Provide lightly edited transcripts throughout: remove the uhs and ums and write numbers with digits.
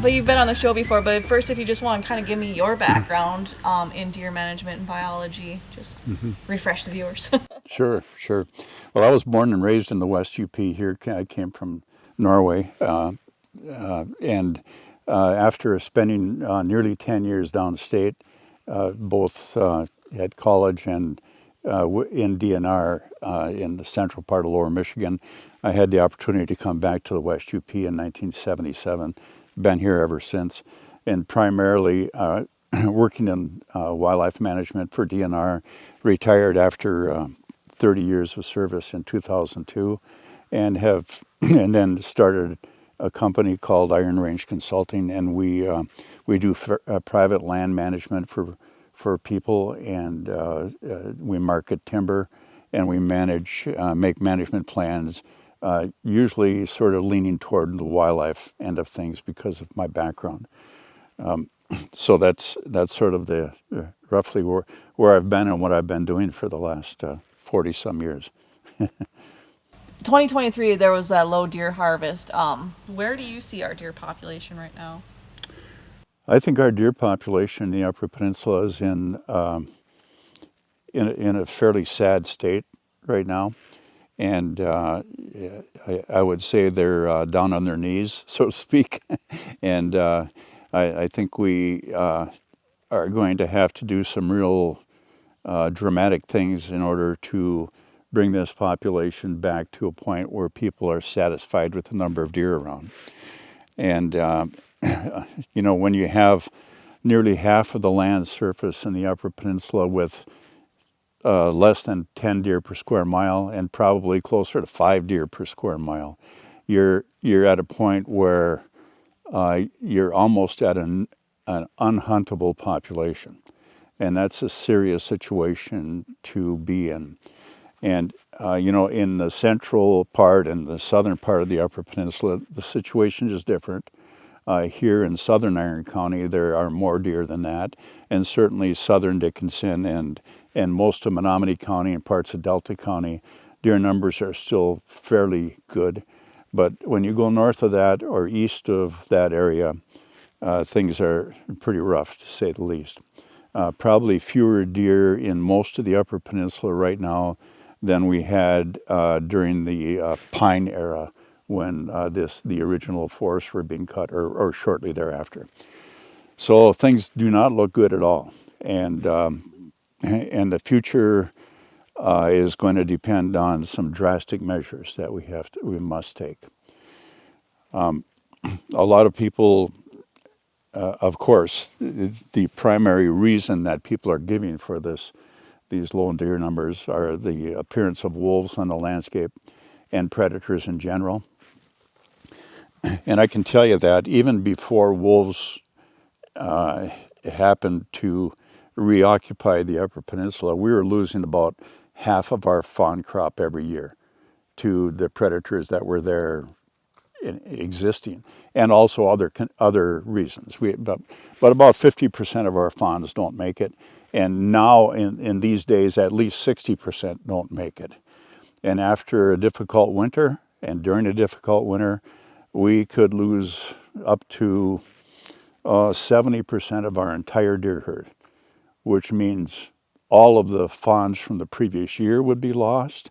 But you've been on the show before. But first, if you just want to kind of give me your background in deer management and biology, just refresh the viewers. Sure, sure. Well, I was born and raised in the West UP here. I came from Norway. And after spending nearly 10 years downstate, both at college and in DNR in the central part of Lower Michigan, I had the opportunity to come back to the West UP in 1977. Been here ever since, and primarily working in wildlife management for DNR. Retired after 30 years of service in 2002, and and then started a company called Iron Range Consulting, and we do private land management for people, and we market timber, and we make management plans, usually sort of leaning toward the wildlife end of things because of my background. So that's sort of the roughly where I've been and what I've been doing for the last 40 some years. 2023, there was that low deer harvest. Where do you see our deer population right now? I think our deer population in the Upper Peninsula is in a fairly sad state right now, and I would say they're down on their knees, so to speak. And I think we are going to have to do some real dramatic things in order to bring this population back to a point where people are satisfied with the number of deer around. And when you have nearly half of the land surface in the Upper Peninsula with less than 10 deer per square mile and probably closer to 5 deer per square mile, you're at a point where you're almost at an unhuntable population. And that's a serious situation to be in. And, in the central part and the southern part of the Upper Peninsula, the situation is different. Here in southern Iron County, there are more deer than that. And certainly southern Dickinson and most of Menominee County and parts of Delta County, deer numbers are still fairly good. But when you go north of that or east of that area, things are pretty rough, to say the least. Probably fewer deer in most of the Upper Peninsula right now than we had during the pine era when the original forests were being cut, or shortly thereafter. So things do not look good at all, and the future is going to depend on some drastic measures that we must take. A lot of people. Of course, the primary reason that people are giving for these low deer numbers are the appearance of wolves on the landscape and predators in general. And I can tell you that even before wolves happened to reoccupy the Upper Peninsula, we were losing about half of our fawn crop every year to the predators that were there existing, and also other reasons. But about 50% of our fawns don't make it, and now in these days, at least 60% don't make it. And after a difficult winter, and during a difficult winter, we could lose up to 70% of our entire deer herd, which means all of the fawns from the previous year would be lost,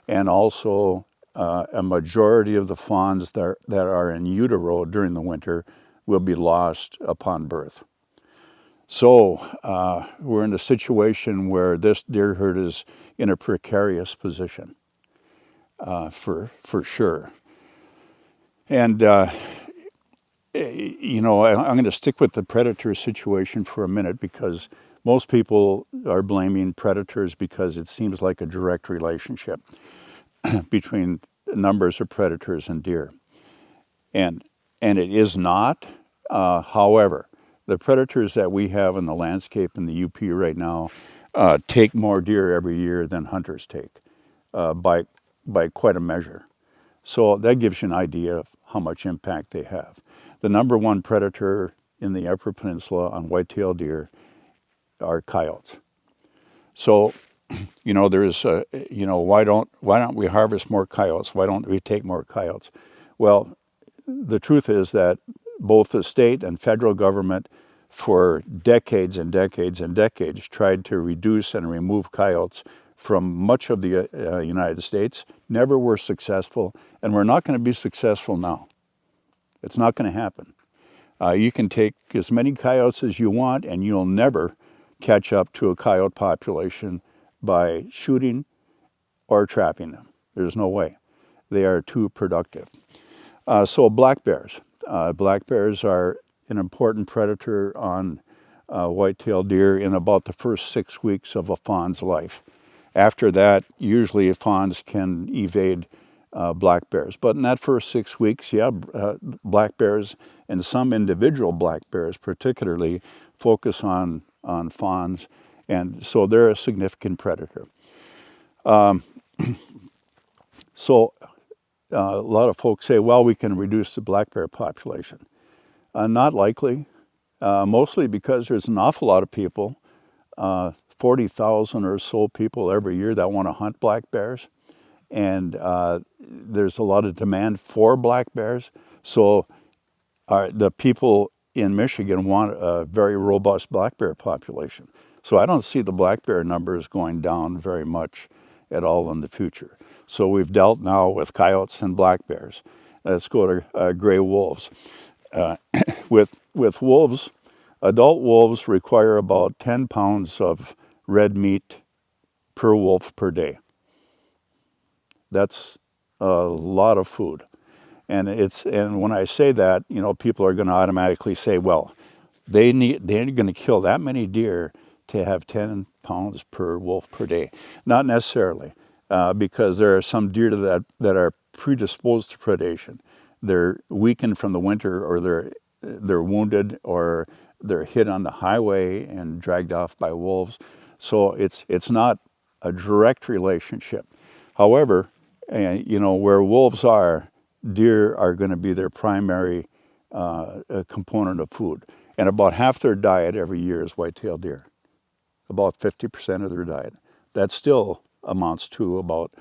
and also a majority of the fawns that are in utero during the winter will be lost upon birth. So we're in a situation where this deer herd is in a precarious position, for sure. And I'm going to stick with the predator situation for a minute, because most people are blaming predators because it seems like a direct relationship between numbers of predators and deer, and it is not. However, the predators that we have in the landscape in the UP right now take more deer every year than hunters take, by quite a measure. So that gives you an idea of how much impact they have. The number one predator in the Upper Peninsula on whitetail deer are coyotes. So there's why don't we harvest more coyotes? Why don't we take more coyotes? Well, the truth is that both the state and federal government for decades and decades and decades tried to reduce and remove coyotes from much of the United States, never were successful, and we're not going to be successful now. It's not going to happen. You can take as many coyotes as you want, and you'll never catch up to a coyote population by shooting or trapping them. There's no way. They are too productive. So black bears. Black bears are an important predator on white-tailed deer in about the first 6 weeks of a fawn's life. After that, usually fawns can evade black bears. But in that first 6 weeks, black bears and some individual black bears particularly focus on fawns, and so they're a significant predator. So a lot of folks say, well, we can reduce the black bear population. Not likely, mostly because there's an awful lot of people, 40,000 or so people every year that want to hunt black bears. And there's a lot of demand for black bears. So the people in Michigan want a very robust black bear population. So I don't see the black bear numbers going down very much at all in the future. So we've dealt now with coyotes and black bears. Let's go to gray wolves. With wolves, adult wolves require about 10 pounds of red meat per wolf per day. That's a lot of food. And when I say that, people are going to automatically say, well, they're going to kill that many deer to have 10 pounds per wolf per day. Not necessarily, because there are some deer that are predisposed to predation. They're weakened from the winter, or they're wounded, or they're hit on the highway and dragged off by wolves. So it's not a direct relationship. However, where wolves are, deer are going to be their primary component of food. And about half their diet every year is white-tailed deer. About 50% of their diet. That still amounts to about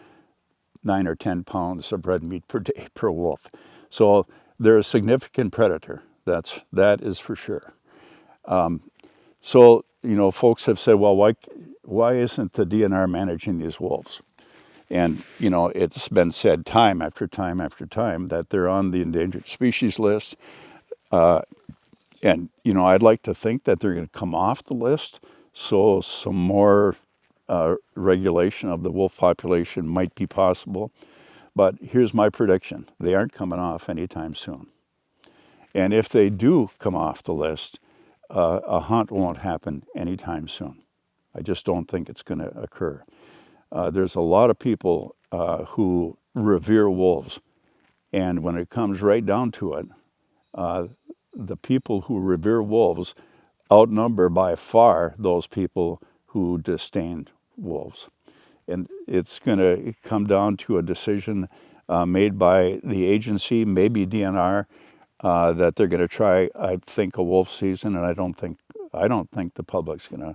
9 or 10 pounds of red meat per day per wolf. So they're a significant predator. That is for sure. So folks have said, well, why isn't the DNR managing these wolves? And it's been said time after time after time that they're on the endangered species list. And I'd like to think that they're going to come off the list, so some more regulation of the wolf population might be possible. But here's my prediction: they aren't coming off anytime soon. And if they do come off the list, a hunt won't happen anytime soon. I just don't think it's going to occur. There's a lot of people who revere wolves, and when it comes right down to it, the people who revere wolves outnumber by far those people who disdain wolves. And it's going to come down to a decision made by the agency, maybe DNR, that they're going to try, I think, a wolf season, and I don't think the public's going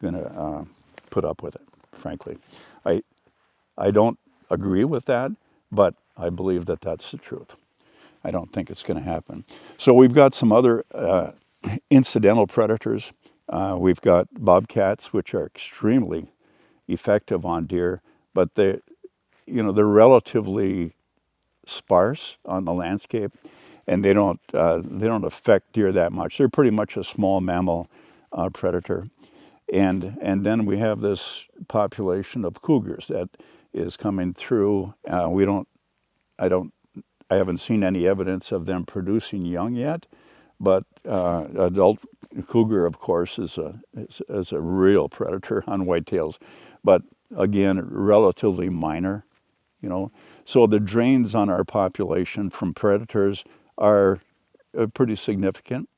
to put up with it, frankly. I don't agree with that, but I believe that that's the truth. I don't think it's going to happen. So we've got some other incidental predators. We've got bobcats, which are extremely effective on deer, but they're relatively sparse on the landscape, and they don't affect deer that much. They're pretty much a small mammal predator. And then we have this population of cougars that is coming through. I haven't seen any evidence of them producing young yet, but adult cougar, of course, is a real predator on whitetails, but again, relatively minor, So the drains on our population from predators are pretty significant.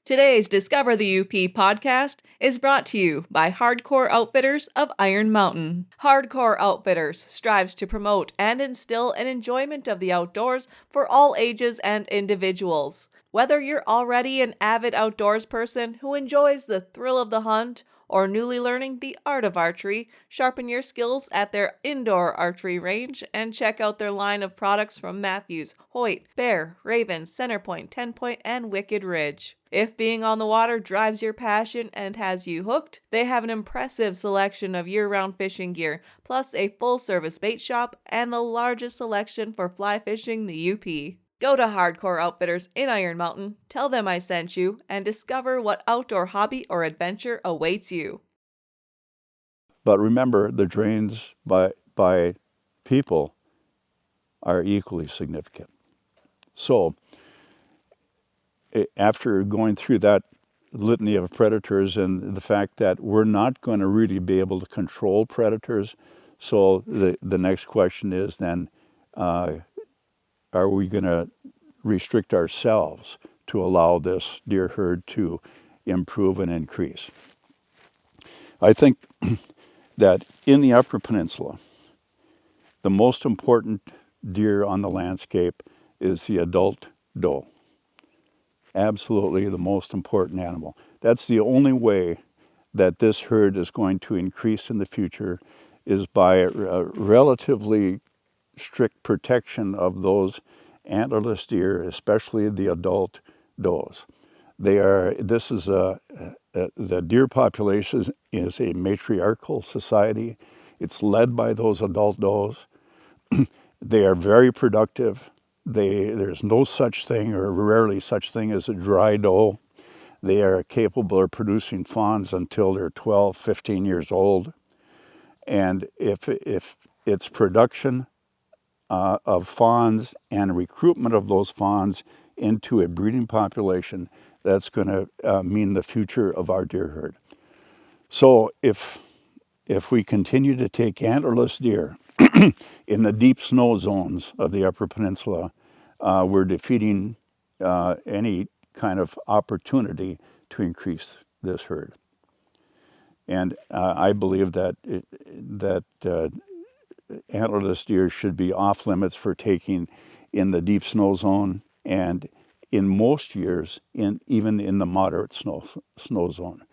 Today's Discover the UP podcast is brought to you by Hardcore Outfitters of Iron Mountain. Hardcore Outfitters strives to promote and instill an enjoyment of the outdoors for all ages and individuals. Whether you're already an avid outdoors person who enjoys the thrill of the hunt, or newly learning the art of archery, sharpen your skills at their indoor archery range and check out their line of products from Matthews, Hoyt, Bear, Raven, Centerpoint, 10-Point, and Wicked Ridge. If being on the water drives your passion and has you hooked, they have an impressive selection of year-round fishing gear, plus a full-service bait shop and the largest selection for fly fishing the UP. Go to Hardcore Outfitters in Iron Mountain, tell them I sent you, and discover what outdoor hobby or adventure awaits you. But remember, the drains by people are equally significant. So after going through that litany of predators and the fact that we're not going to really be able to control predators, so the next question is then, are we going to restrict ourselves to allow this deer herd to improve and increase? I think that in the Upper Peninsula, the most important deer on the landscape is the adult doe. Absolutely the most important animal. That's the only way that this herd is going to increase in the future, is by a relatively strict protection of those antlerless deer, especially the adult does. The deer population is a matriarchal society. It's led by those adult does. They are very productive. There's no such thing, or rarely such thing, as a dry doe. They are capable of producing fawns until they're 12, 15 years old. And if it's production of fawns and recruitment of those fawns into a breeding population, that's going to mean the future of our deer herd. So if we continue to take antlerless deer in the deep snow zones of the Upper Peninsula, we're defeating any kind of opportunity to increase this herd. And I believe that antlerless deer should be off limits for taking in the deep snow zone, and in most years, even in the moderate snow zone.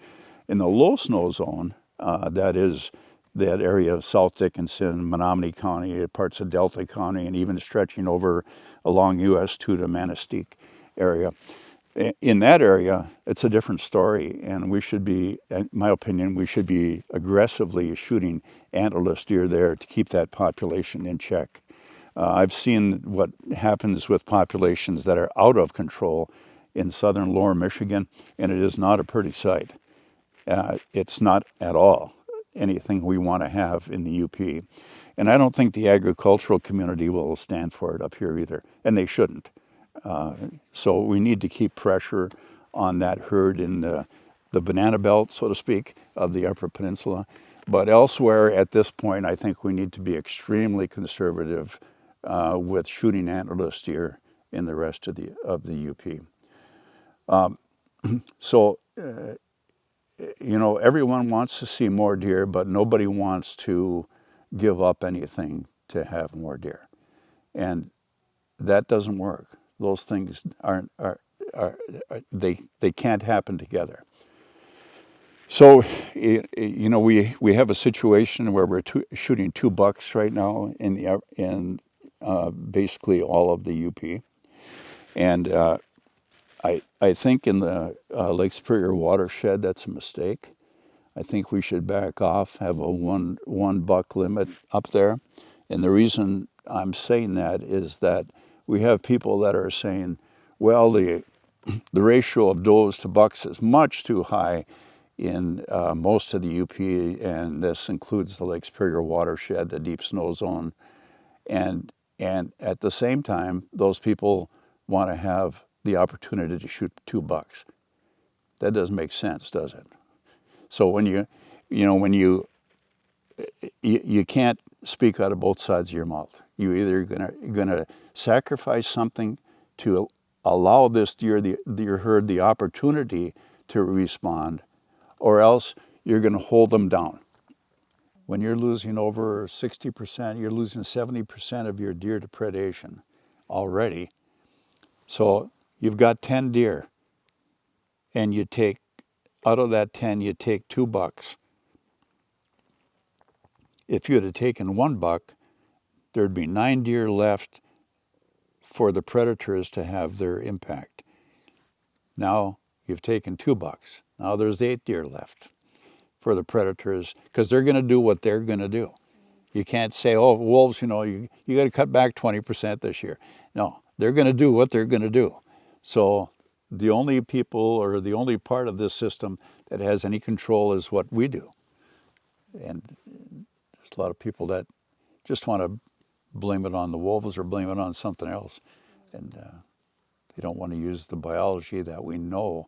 In the low snow zone, that is that area of South Dickinson, Menominee County, parts of Delta County, and even stretching over along US 2 to Manistee area. In that area, it's a different story, and we should be, in my opinion, we should be aggressively shooting antlerless deer there to keep that population in check. I've seen what happens with populations that are out of control in southern lower Michigan, and it is not a pretty sight. It's not at all anything we want to have in the UP. And I don't think the agricultural community will stand for it up here either, and they shouldn't. So we need to keep pressure on that herd in the banana belt, so to speak, of the Upper Peninsula. But elsewhere at this point, I think we need to be extremely conservative with shooting antlerless deer in the rest of the UP. So everyone wants to see more deer, but nobody wants to give up anything to have more deer. And that doesn't work. Those things they can't happen together. So, we have a situation where we're shooting 2 bucks right now in basically all of the UP. And I think in the Lake Superior watershed, that's a mistake. I think we should back off, have a one buck limit up there. And the reason I'm saying that is that we have people that are saying, well, the ratio of does to bucks is much too high in most of the UP, and this includes the Lake Superior watershed, the deep snow zone. And at the same time, those people want to have the opportunity to shoot 2 bucks. That doesn't make sense, does it? So when you can't speak out of both sides of your mouth. You either gonna sacrifice something to allow this deer herd the opportunity to respond, or else you're going to hold them down. When you're losing over 60%, you're losing 70% of your deer to predation already. So you've got 10 deer, and you take out of that 10, you take 2 bucks. If you had taken 1 buck, there'd be 9 deer left for the predators to have their impact. Now you've taken 2 bucks. Now there's 8 deer left for the predators, because they're going to do what they're going to do. You can't say, oh, wolves, you got to cut back 20% this year. No, they're going to do what they're going to do. So the only people, or the only part of this system that has any control is what we do. And there's a lot of people that just want to blame it on the wolves or blame it on something else. And they don't want to use the biology that we know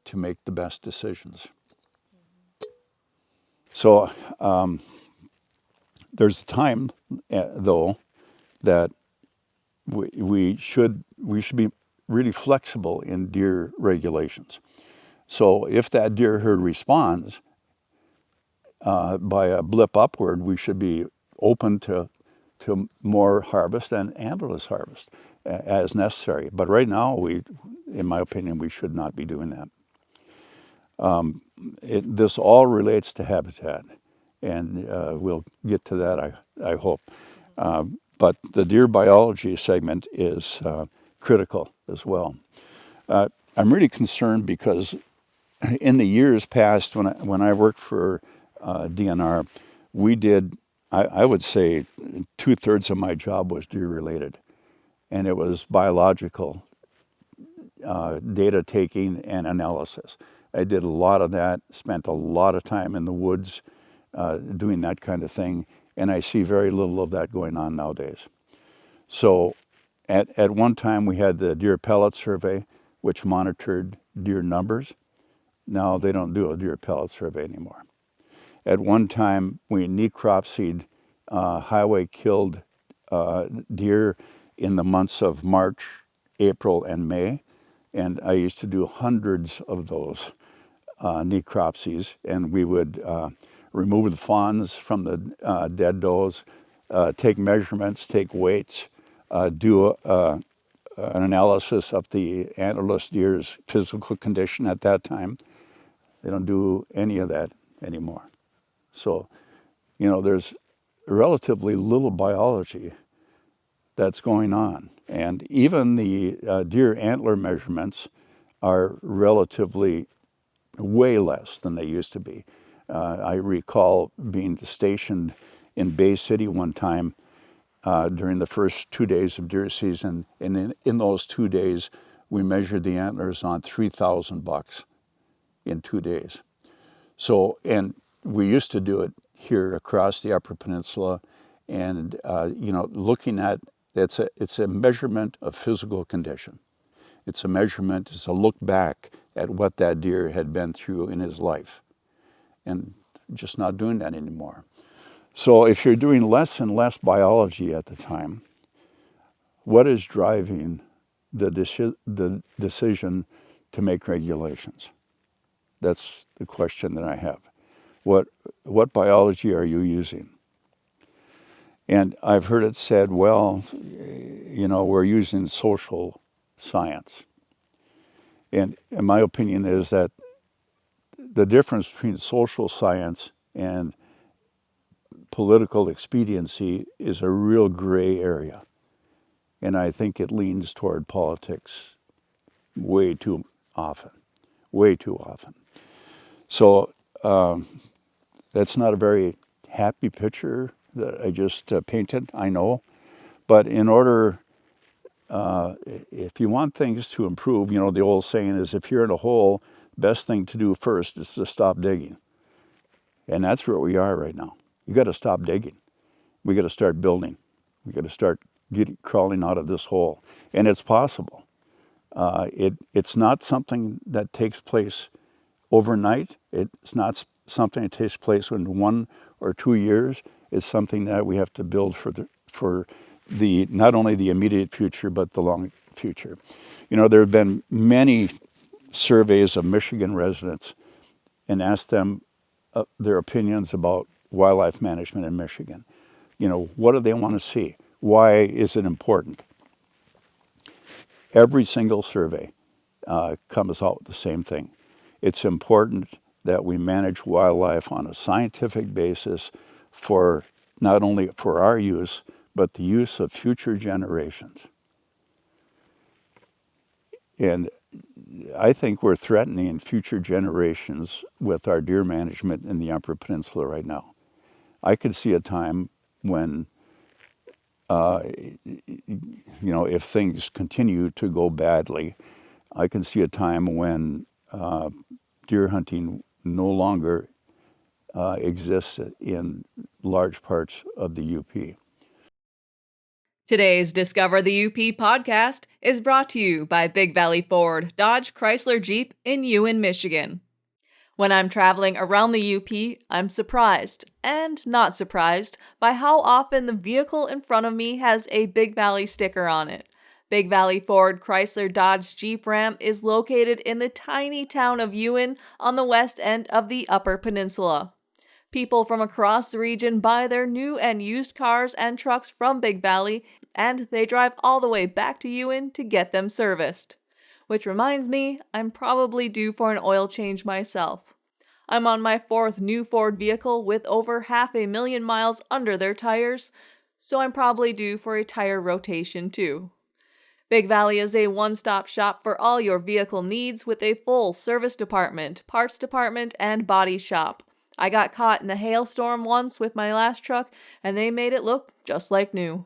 to make the best decisions. So there's a time, though, that we should be really flexible in deer regulations. So if that deer herd responds by a blip upward, we should be open to more harvest and antlerless harvest as necessary. But right now, in my opinion, we should not be doing that. This all relates to habitat, and we'll get to that, I hope. But the deer biology segment is critical as well. I'm really concerned because in the years past, when I worked for DNR, we did, I would say 2/3 of my job was deer related, and it was biological data taking and analysis. I did a lot of that, spent a lot of time in the woods doing that kind of thing, and I see very little of that going on nowadays. So at one time we had the deer pellet survey, which monitored deer numbers. Now they don't do a deer pellet survey anymore. At one time we necropsied highway killed deer in the months of March, April, and May. And I used to do hundreds of those necropsies, and we would remove the fawns from the dead does, take measurements, take weights, do an analysis of the antlerless deer's physical condition at that time. They don't do any of that anymore. So, there's relatively little biology that's going on. And even the deer antler measurements are relatively way less than they used to be. I recall being stationed in Bay City one time during the first 2 days of deer season, and in those 2 days we measured the antlers on 3,000 bucks in 2 days. So, and we used to do it here across the Upper Peninsula, and looking at it's a measurement of physical condition. It's a look back at what that deer had been through in his life, and just not doing that anymore. So if you're doing less and less biology at the time, what is driving the decision to make regulations? That's the question that I have. What biology are you using? And I've heard it said, well, we're using social science. And my opinion is that the difference between social science and political expediency is a real gray area. And I think it leans toward politics way too often. So that's not a very happy picture that I just painted, I know. But in order, if you want things to improve, the old saying is, if you're in a hole, best thing to do first is to stop digging. And that's where we are right now. You got to stop digging. We got to start building. We got to start crawling out of this hole. And it's possible. It's not something that takes place overnight. It's not something that takes place in 1 or 2 years. It's something that we have to build for the not only the immediate future but the long future. There have been many surveys of Michigan residents and asked them their opinions about wildlife management in Michigan. What do they want to see? Why is it important? Every single survey comes out with the same thing. It's important that we manage wildlife on a scientific basis for not only for our use, but the use of future generations. And I think we're threatening future generations with our deer management in the Upper Peninsula right now. I could see a time when, if things continue to go badly, I can see a time when deer hunting no longer exists in large parts of the UP. Today's Discover the UP podcast is brought to you by Big Valley Ford Dodge Chrysler Jeep in Ewan, Michigan. When I'm traveling around the UP, I'm surprised and not surprised by how often the vehicle in front of me has a Big Valley sticker on it. Big Valley Ford Chrysler Dodge Jeep Ram is located in the tiny town of Ewan on the west end of the Upper Peninsula. People from across the region buy their new and used cars and trucks from Big Valley, and they drive all the way back to Ewan to get them serviced. Which reminds me, I'm probably due for an oil change myself. I'm on my 4th new Ford vehicle with over 500,000 miles under their tires, so I'm probably due for a tire rotation too. Big Valley is a one-stop shop for all your vehicle needs with a full service department, parts department, and body shop. I got caught in a hailstorm once with my last truck, and they made it look just like new.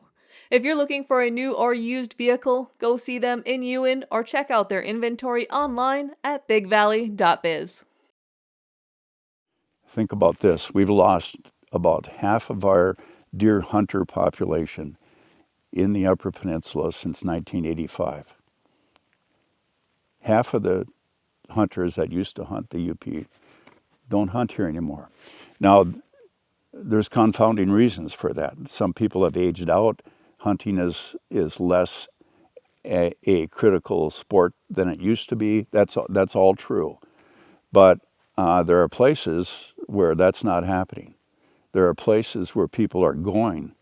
If you're looking for a new or used vehicle, go see them in Ewan or check out their inventory online at bigvalley.biz. Think about this. We've lost about half of our deer hunter population in the Upper Peninsula since 1985. Half of the hunters that used to hunt the UP don't hunt here anymore. Now, there's confounding reasons for that. Some people have aged out. Hunting is less a critical sport than it used to be. That's all true. But there are places where that's not happening. There are places where people are going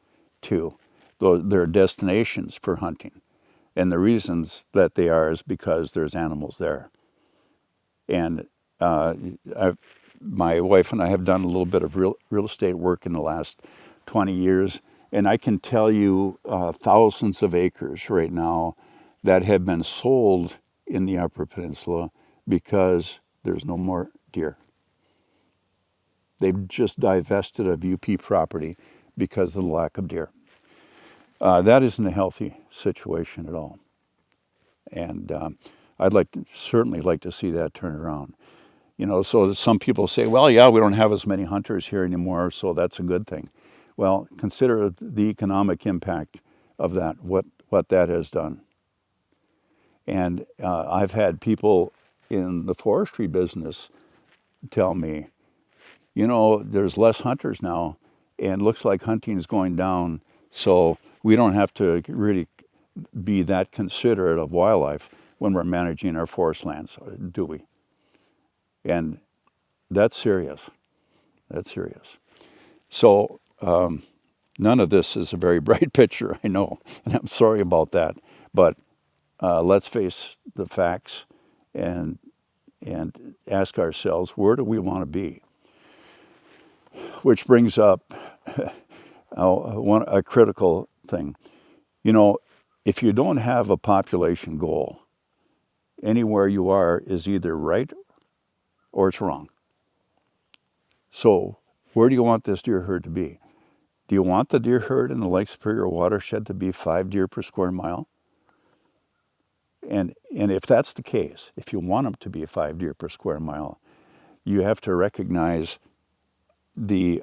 to. There are destinations for hunting. And the reasons that they are is because there's animals there. And my wife and I have done a little bit of real estate work in the last 20 years. And I can tell you thousands of acres right now that have been sold in the Upper Peninsula because there's no more deer. They've just divested of UP property because of the lack of deer. That isn't a healthy situation at all. And I'd certainly like to see that turn around. So some people say, well, yeah, we don't have as many hunters here anymore, so that's a good thing. Well, consider the economic impact of that, what that has done. And I've had people in the forestry business tell me, there's less hunters now, and looks like hunting is going down, so we don't have to really be that considerate of wildlife when we're managing our forest lands, do we? And that's serious. That's serious. So none of this is a very bright picture, I know, and I'm sorry about that. But let's face the facts and ask ourselves, where do we want to be? Which brings up a critical thing. If you don't have a population goal, anywhere you are is either right or it's wrong. So where do you want this deer herd to be? Do you want the deer herd in the Lake Superior watershed to be 5 deer per square mile? And if that's the case, if you want them to be 5 deer per square mile, you have to recognize the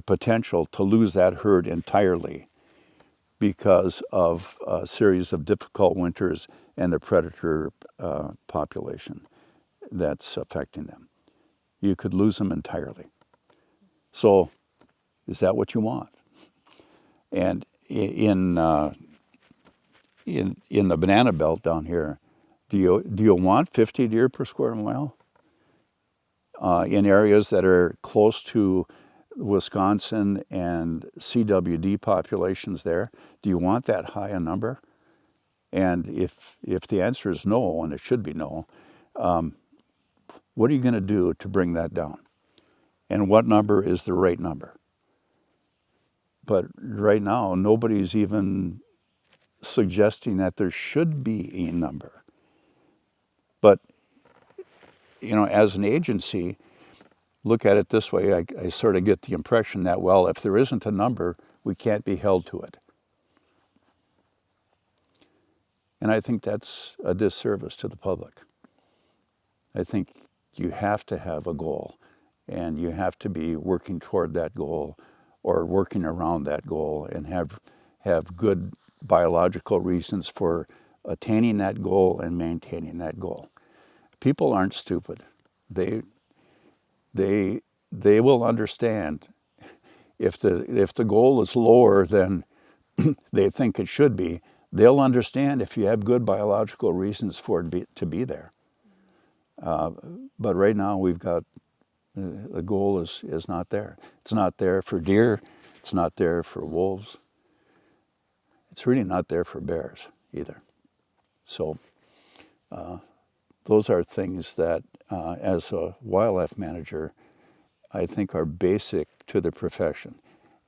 potential to lose that herd entirely because of a series of difficult winters and the predator population that's affecting them. You could lose them entirely. So, is that what you want? And in the banana belt down here, do you want 50 deer per square mile? In areas that are close to Wisconsin and CWD populations there, do you want that high a number? And if the answer is no, and it should be no, what are you going to do to bring that down? And what number is the right number? But right now, nobody's even suggesting that there should be a number. But, as an agency, look at it this way. I sort of get the impression that, well, if there isn't a number, we can't be held to it. And I think that's a disservice to the public. I think you have to have a goal, and you have to be working toward that goal or working around that goal, and have good biological reasons for attaining that goal and maintaining that goal. People aren't stupid. They will understand if the goal is lower than they think it should be. They'll understand if you have good biological reasons for it to be there. But right now we've got the goal is not there. It's not there for deer. It's not there for wolves. It's really not there for bears either. So those are things that, as a wildlife manager, I think are basic to the profession,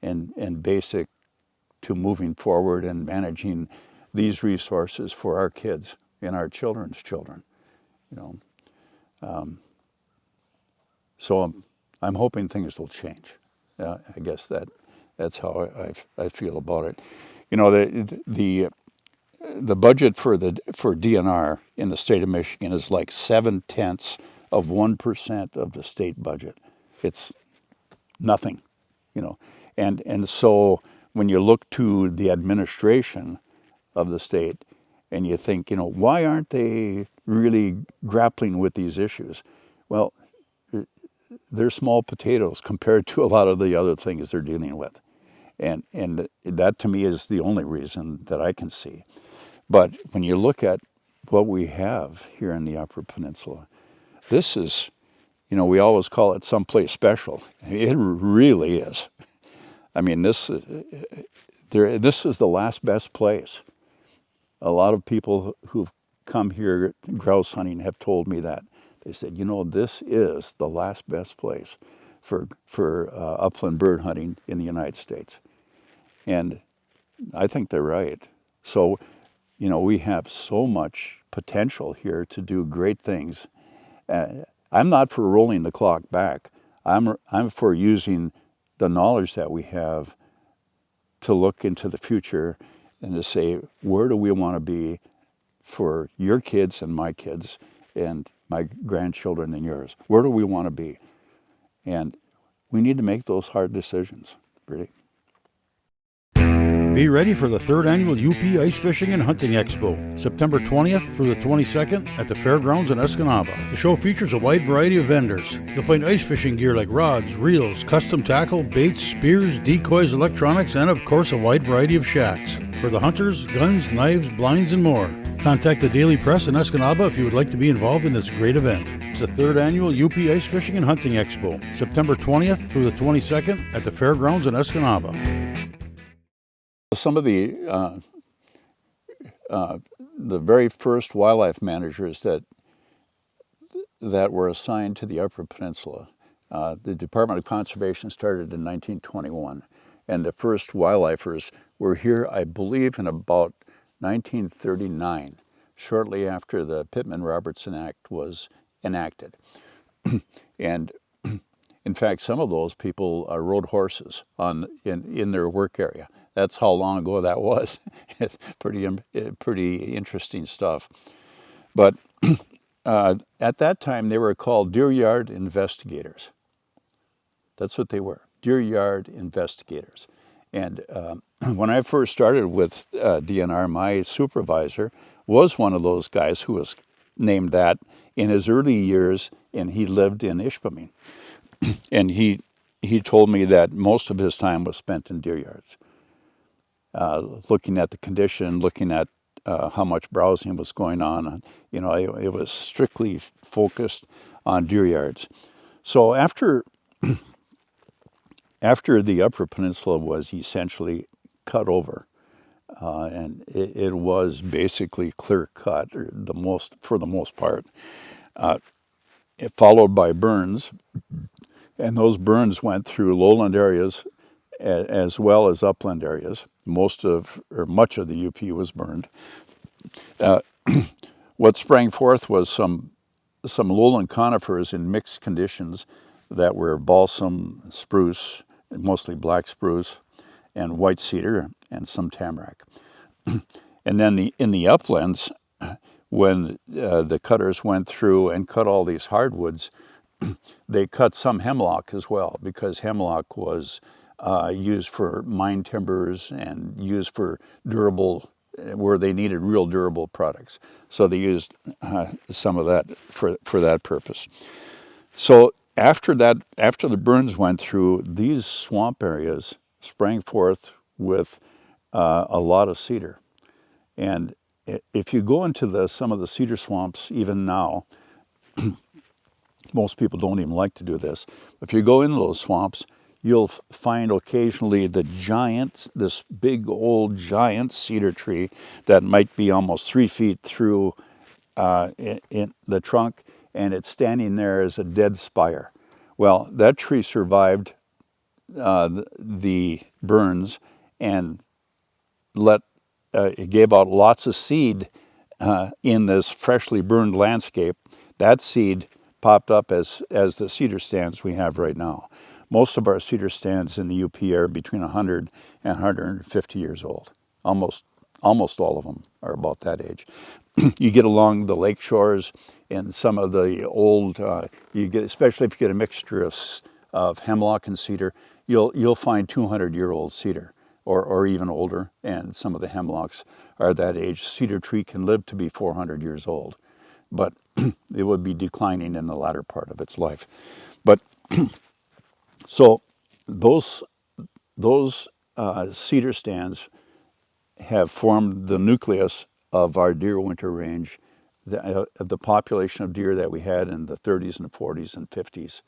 and basic to moving forward and managing these resources for our kids and our children's children. So I'm hoping things will change. I guess that's how I feel about it. The budget for DNR in the state of Michigan is like 0.7% of the state budget. It's nothing, and so when you look to the administration of the state and you think, why aren't they really grappling with these issues? Well, they're small potatoes compared to a lot of the other things they're dealing with. And that to me is the only reason that I can see. But when you look at what we have here in the Upper Peninsula, this is, we always call it someplace special. It really is. I mean, this is the last best place. A lot of people who've come here grouse hunting have told me that. They said, this is the last best place for upland bird hunting in the United States. And I think they're right. So, we have so much potential here to do great things. I'm not for rolling the clock back. I'm for using the knowledge that we have to look into the future and to say, where do we want to be for your kids and my kids and my grandchildren and yours? Where do we want to be? And we need to make those hard decisions, really. Be ready for the 3rd annual UP Ice Fishing and Hunting Expo, September 20th through the 22nd at the Fairgrounds in Escanaba. The show features a wide variety of vendors. You'll find ice fishing gear like rods, reels, custom tackle, baits, spears, decoys, electronics, and of course a wide variety of shacks. For the hunters, guns, knives, blinds, and more. Contact the Daily Press in Escanaba if you would like to be involved in this great event. It's the 3rd annual UP Ice Fishing and Hunting Expo, September 20th through the 22nd at the Fairgrounds in Escanaba. Some of the very first wildlife managers that were assigned to the Upper Peninsula, the Department of Conservation started in 1921, and the first wildlifers were here, I believe, in about 1939, shortly after the Pittman-Robertson Act was enacted. And in fact, some of those people rode horses in their work area. That's how long ago that was. It's pretty interesting stuff. But at that time, they were called deer yard investigators. That's what they were, deer yard investigators. And when I first started with DNR, my supervisor was one of those guys who was named that in his early years, and he lived in Ishpeming. And he told me that most of his time was spent in deer yards. Looking at the condition, looking at how much browsing was going on. It was strictly focused on deer yards. So after the Upper Peninsula was essentially cut over, and it was basically clear cut, for the most part, followed by burns, and those burns went through lowland areas as well as upland areas. Much of the UP was burned. What sprang forth was some lowland conifers in mixed conditions that were balsam, spruce, mostly black spruce, and white cedar, and some tamarack. And then in the uplands, when the cutters went through and cut all these hardwoods, they cut some hemlock as well, because hemlock was used for mine timbers and used for durable, where they needed real durable products. So they used some of that for that purpose. So after the burns went through, these swamp areas sprang forth with a lot of cedar. And if you go into some of the cedar swamps, even now, most people don't even like to do this. If you go into those swamps, you'll find occasionally this big old giant cedar tree that might be almost 3 feet through in the trunk, and it's standing there as a dead spire. Well, that tree survived the burns and it gave out lots of seed in this freshly burned landscape. That seed popped up as the cedar stands we have right now. Most of our cedar stands in the UP are between 100 and 150 years old. Almost all of them are about that age. You get along the lake shores and some of the old, especially if you get a mixture of hemlock and cedar, you'll find 200-year-old cedar or even older, and some of the hemlocks are that age. Cedar tree can live to be 400 years old, but it would be declining in the latter part of its life. But so those cedar stands have formed the nucleus of our deer winter range, the population of deer that we had in the 30s and 40s and 50s,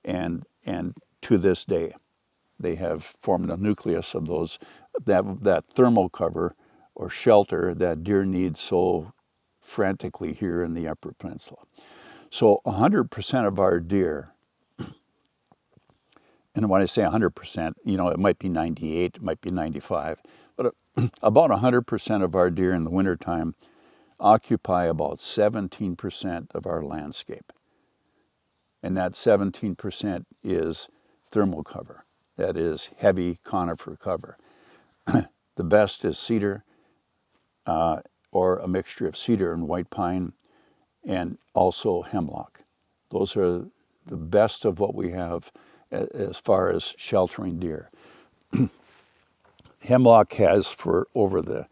and to this day, they have formed a nucleus of that thermal cover or shelter that deer need so frantically here in the Upper Peninsula. So 100% of our deer, and when I say 100%, it might be 98, it might be 95, but about 100% of our deer in the wintertime occupy about 17% of our landscape. And that 17% is thermal cover. That is heavy conifer cover. The best is cedar, or a mixture of cedar and white pine, and also hemlock. Those are the best of what we have as far as sheltering deer. Hemlock has, for over the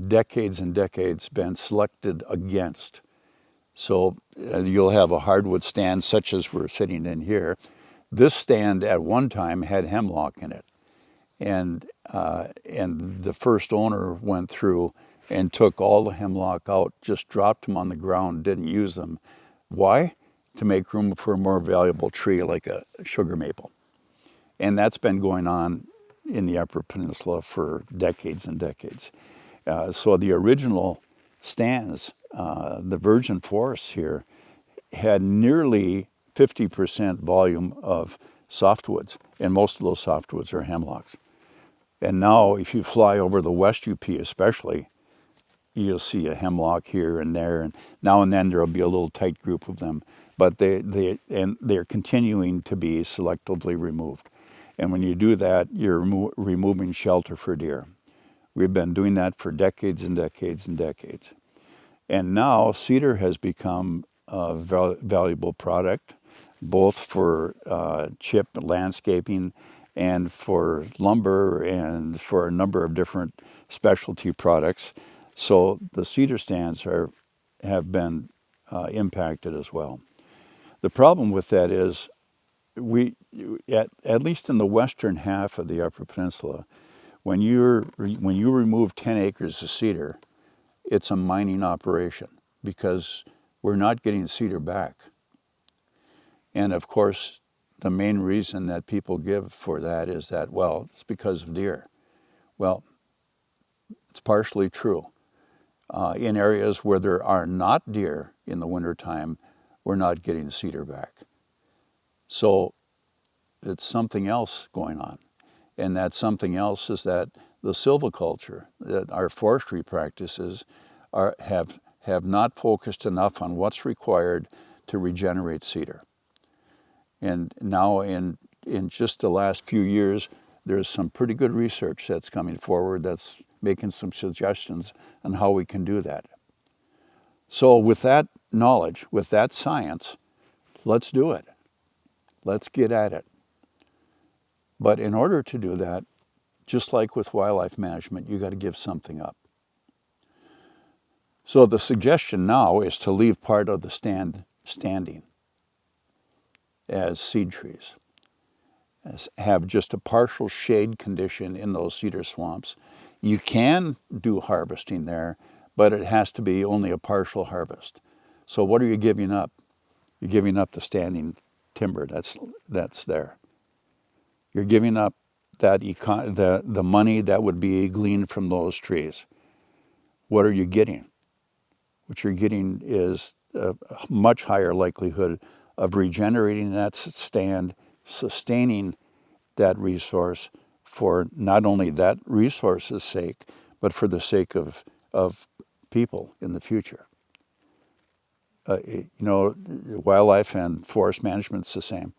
decades and decades, been selected against. So you'll have a hardwood stand such as we're sitting in here. This stand at one time had hemlock in it, and the first owner went through and took all the hemlock out, just dropped them on the ground, didn't use them. Why? To make room for a more valuable tree like a sugar maple. And that's been going on in the Upper Peninsula for decades and decades. So the original stands, the virgin forests here, had nearly 50% volume of softwoods, and most of those softwoods are hemlocks. And now if you fly over the West UP especially, you'll see a hemlock here and there, and now and then there'll be a little tight group of them, but they're continuing to be selectively removed. And when you do that, you're removing shelter for deer. We've been doing that for decades and decades and decades. And now cedar has become a valuable product, both for chip landscaping and for lumber and for a number of different specialty products. So the cedar stands have been impacted as well. The problem with that is at least in the western half of the Upper Peninsula, when you remove 10 acres of cedar, it's a mining operation because we're not getting cedar back. And of course, the main reason that people give for that is that, well, it's because of deer. Well, it's partially true. In areas where there are not deer in the wintertime, we're not getting cedar back. So it's something else going on. And that something else is that the silviculture, that our forestry practices have not focused enough on what's required to regenerate cedar. And now in just the last few years, there's some pretty good research that's coming forward that's making some suggestions on how we can do that. So with that knowledge, with that science, let's do it. Let's get at it. But in order to do that, just like with wildlife management, you got to give something up. So the suggestion now is to leave part of the stand standing as seed trees, have just a partial shade condition in those cedar swamps. You can do harvesting there, but it has to be only a partial harvest. So what are you giving up? You're giving up the standing timber that's there. You're giving up that the money that would be gleaned from those trees. What are you getting? What you're getting is a much higher likelihood of regenerating that stand, sustaining that resource for not only that resource's sake, but for the sake of people in the future. Wildlife and forest management's the same.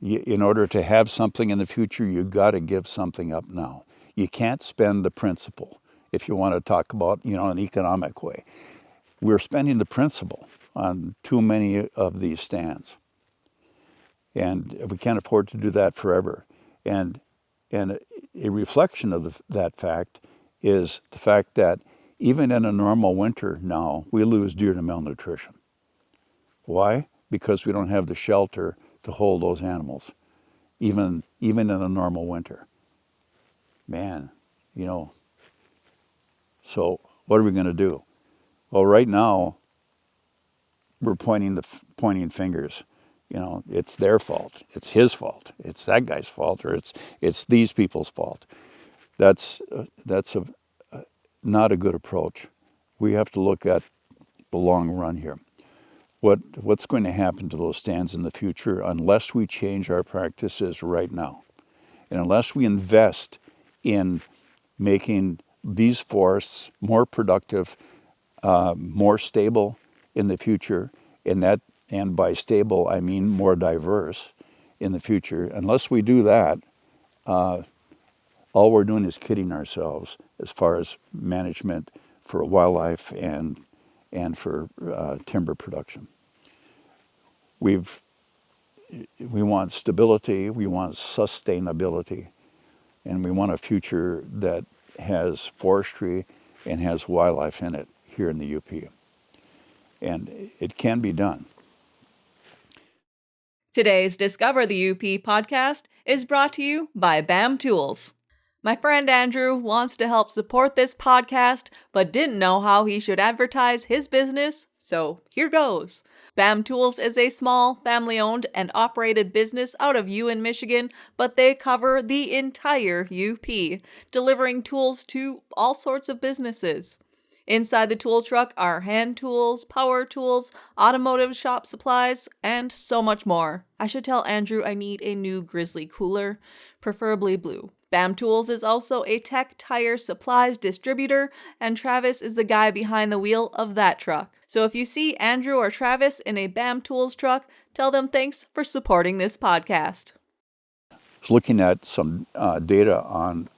In order to have something in the future, you've got to give something up now. You can't spend the principal, if you want to talk about, an economic way. We're spending the principal on too many of these stands. And we can't afford to do that forever. And a reflection of that fact is the fact that even in a normal winter now, we lose deer to malnutrition. Why? Because we don't have the shelter to hold those animals, even in a normal winter. Man, so what are we going to do? Well, right now, we're pointing fingers. It's their fault. It's his fault. It's that guy's fault, or it's these people's fault. That's not a good approach. We have to look at the long run here. What's going to happen to those stands in the future unless we change our practices right now, and unless we invest in making these forests more productive, more stable in the future, and by stable I mean more diverse in the future. Unless we do that, all we're doing is kidding ourselves as far as management for wildlife and for timber production. We want stability, we want sustainability, and we want a future that has forestry and has wildlife in it here in the UP. And it can be done. Today's Discover the UP podcast is brought to you by BAM Tools. My friend Andrew wants to help support this podcast, but didn't know how he should advertise his business, so here goes. BAM Tools is a small, family-owned and operated business out of Ewan, Michigan, but they cover the entire UP, delivering tools to all sorts of businesses. Inside the tool truck are hand tools, power tools, automotive shop supplies, and so much more. I should tell Andrew I need a new Grizzly cooler, preferably blue. BAM Tools is also a Tech Tire Supplies distributor, and Travis is the guy behind the wheel of that truck. So if you see Andrew or Travis in a BAM Tools truck, tell them thanks for supporting this podcast. I was looking at some data on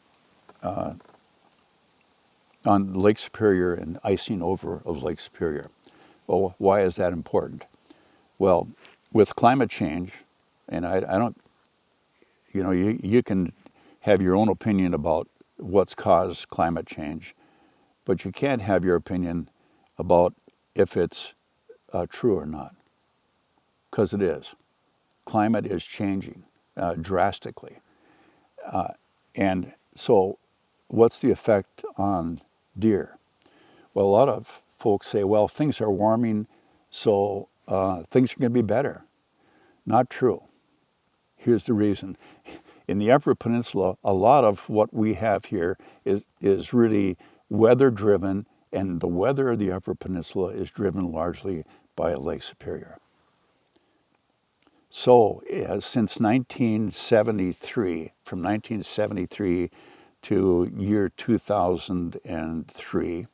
Lake Superior and icing over of Lake Superior. Well, why is that important? Well, with climate change, and I don't, you can have your own opinion about what's caused climate change, but you can't have your opinion about if it's true or not, because it is. Climate is changing drastically. And so what's the effect on deer? Well, a lot of folks say, well, things are warming, so things are going to be better. Not true. Here's the reason. In the Upper Peninsula, a lot of what we have here is really weather driven, and the weather of the Upper Peninsula is driven largely by Lake Superior. So since 1973, from 1973 to year 2003,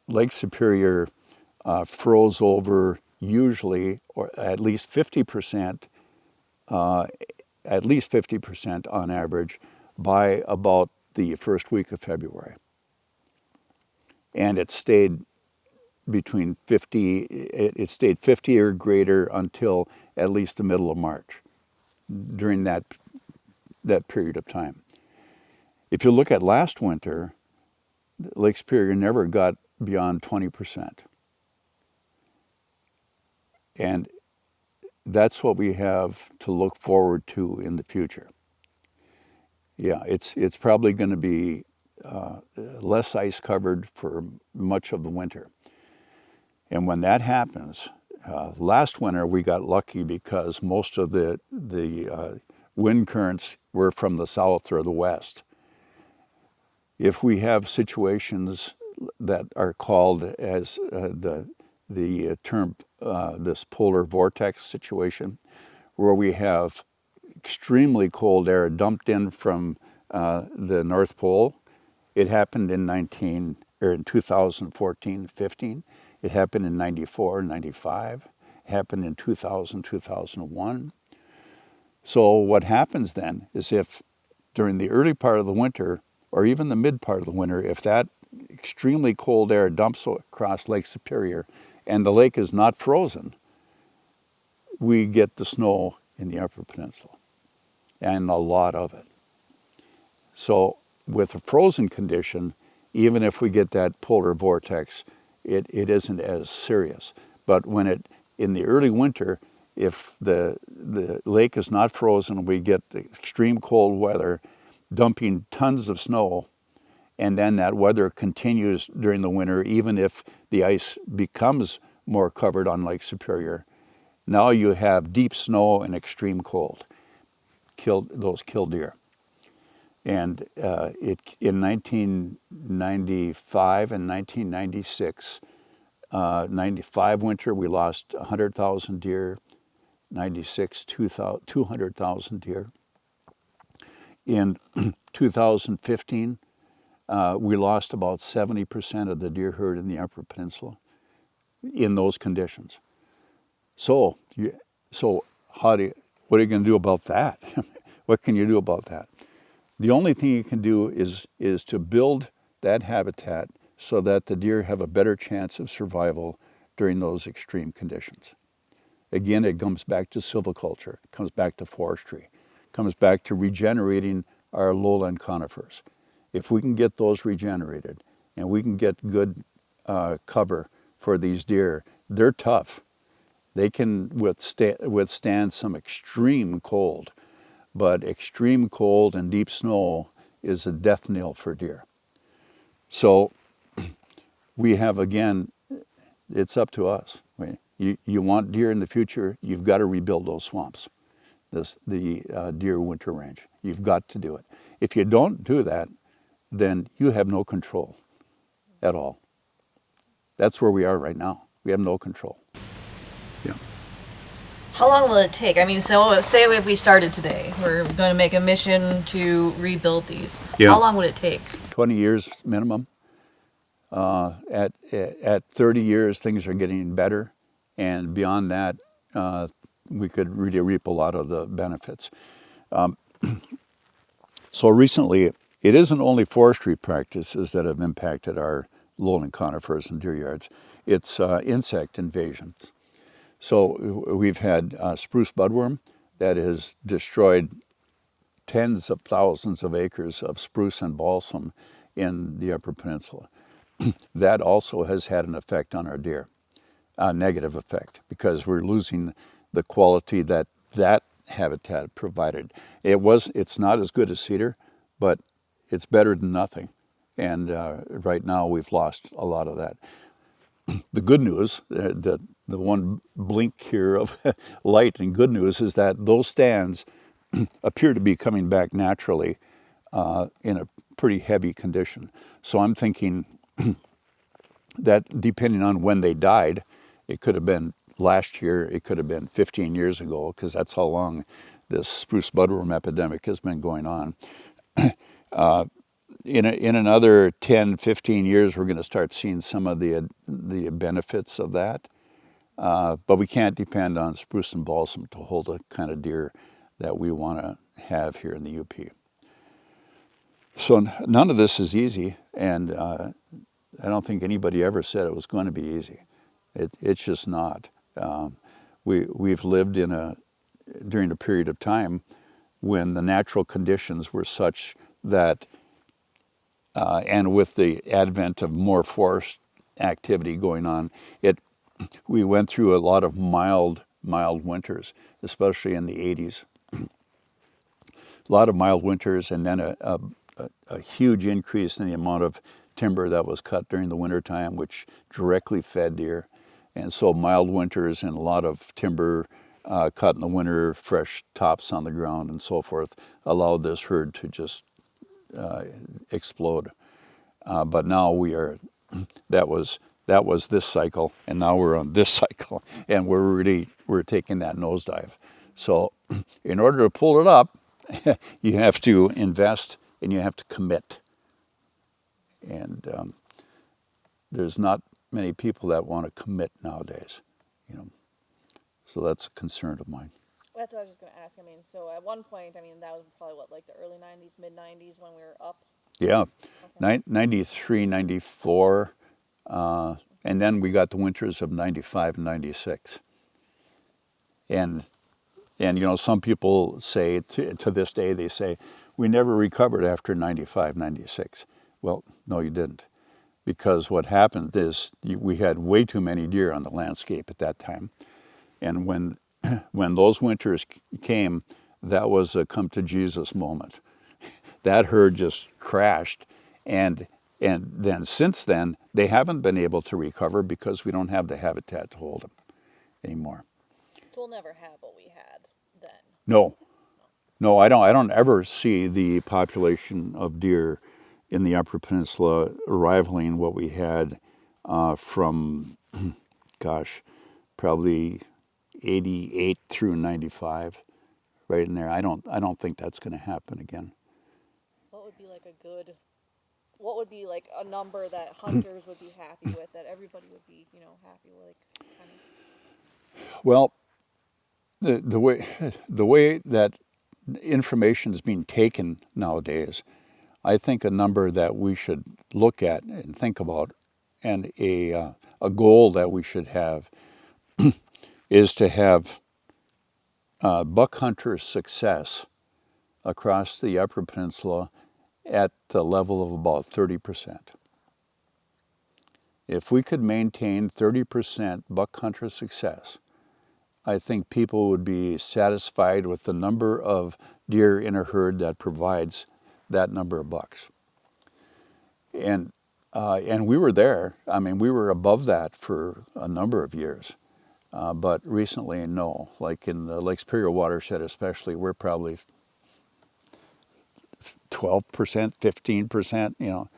Lake Superior froze over usually, or at least 50%, on average by about the first week of February. And it stayed between 50, it stayed 50 or greater until at least the middle of March during that period of time. If you look at last winter, Lake Superior never got beyond 20%. And that's what we have to look forward to in the future. Yeah, it's probably going to be less ice covered for much of the winter. And when that happens, last winter we got lucky because most of the wind currents were from the south or the west. If we have situations that are called as the term, this polar vortex situation, where we have extremely cold air dumped in from the North Pole. It happened in 2014-15. It happened in 94, 95. It happened in 2000, 2001. So what happens then is if during the early part of the winter, or even the mid part of the winter, if that extremely cold air dumps across Lake Superior and the lake is not frozen, we get the snow in the Upper Peninsula, and a lot of it. So with a frozen condition, even if we get that polar vortex, it isn't as serious. But when in the early winter, if the lake is not frozen, we get the extreme cold weather dumping tons of snow, and then that weather continues during the winter, even if the ice becomes more covered on Lake Superior. Now you have deep snow and extreme cold, those kill deer. And in 1995 and 1996, 95 winter we lost 100,000 deer, 96 200,000 deer. In 2015, we lost about 70% of the deer herd in the Upper Peninsula in those conditions. So what are you going to do about that? What can you do about that? The only thing you can do is to build that habitat so that the deer have a better chance of survival during those extreme conditions. Again, it comes back to silviculture, it comes back to forestry, it comes back to regenerating our lowland conifers. If we can get those regenerated and we can get good cover for these deer, they're tough. They can withstand some extreme cold, but extreme cold and deep snow is a death knell for deer. So we have, again, it's up to us. You want deer in the future, you've got to rebuild those swamps, the deer winter range. You've got to do it. If you don't do that, then you have no control at all. That's where we are right now. We have no control. Yeah. How long will it take? I mean, so say if we started today, we're going to make a mission to rebuild these. Yeah. How long would it take? 20 years minimum. At 30 years, things are getting better. And beyond that, we could really reap a lot of the benefits. So recently, it isn't only forestry practices that have impacted our lowland conifers and deer yards. It's insect invasions. So we've had spruce budworm that has destroyed tens of thousands of acres of spruce and balsam in the Upper Peninsula. That also has had an effect on our deer, a negative effect, because we're losing the quality that habitat provided. It's not as good as cedar, but it's better than nothing. And right now we've lost a lot of that. The good news, the one blink here of light and good news, is that those stands appear to be coming back naturally in a pretty heavy condition. So I'm thinking that depending on when they died, It could have been last year, it could have been 15 years ago, because that's how long this spruce budworm epidemic has been going on. In another 10, 15 years, we're going to start seeing some of the benefits of that. But we can't depend on spruce and balsam to hold the kind of deer that we want to have here in the UP. So none of this is easy, and I don't think anybody ever said it was going to be easy. It's just not. We've lived during a period of time when the natural conditions were such that, and with the advent of more forest activity going on, we went through a lot of mild winters, especially in the 80s. A lot of mild winters, and then a huge increase in the amount of timber that was cut during the wintertime, which directly fed deer. And so mild winters and a lot of timber cut in the winter, fresh tops on the ground and so forth, allowed this herd to just explode. But now that was this cycle, and now we're on this cycle, and we're taking that nosedive. So in order to pull it up, you have to invest and you have to commit. And there's not many people that want to commit nowadays, So that's a concern of mine. That's what I was just going to ask. I mean, so at one point, that was probably like the early 90s, mid 90s when we were up? Yeah, okay. 93, 94, and then we got the winters of 95 and 96. And some people say, to this day, they say, we never recovered after 95, 96. Well, no, you didn't. Because what happened is we had way too many deer on the landscape at that time. And when those winters came, that was a come to Jesus moment. That herd just crashed. And then since then, they haven't been able to recover because we don't have the habitat to hold them anymore. We'll never have what we had then. No, I don't ever see the population of deer in the Upper Peninsula rivaling what we had from, probably 88 through 95, right in there. I don't think that's going to happen again. What would be like a number that hunters would be happy with, that everybody would be, happy with? Well, the way that information is being taken nowadays, I think a number that we should look at and think about, and a goal that we should have, is to have buck hunter success across the Upper Peninsula at the level of about 30%. If we could maintain 30% buck hunter success, I think people would be satisfied with the number of deer in a herd that provides that number of bucks. And we were there. We were above that for a number of years. But recently, no. Like in the Lake Superior watershed especially, we're probably 12%, 15%.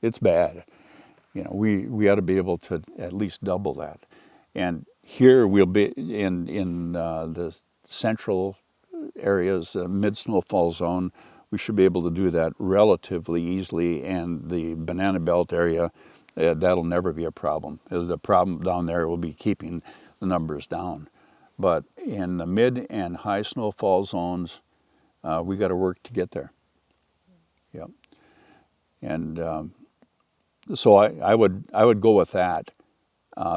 It's bad. We ought to be able to at least double that. And here we'll be in the central areas, mid-snowfall zone, we should be able to do that relatively easily. And the Banana Belt area, that'll never be a problem. The problem down there will be keeping the numbers down. But in the mid and high snowfall zones, we got to work to get there. Yep. And so I would go with that.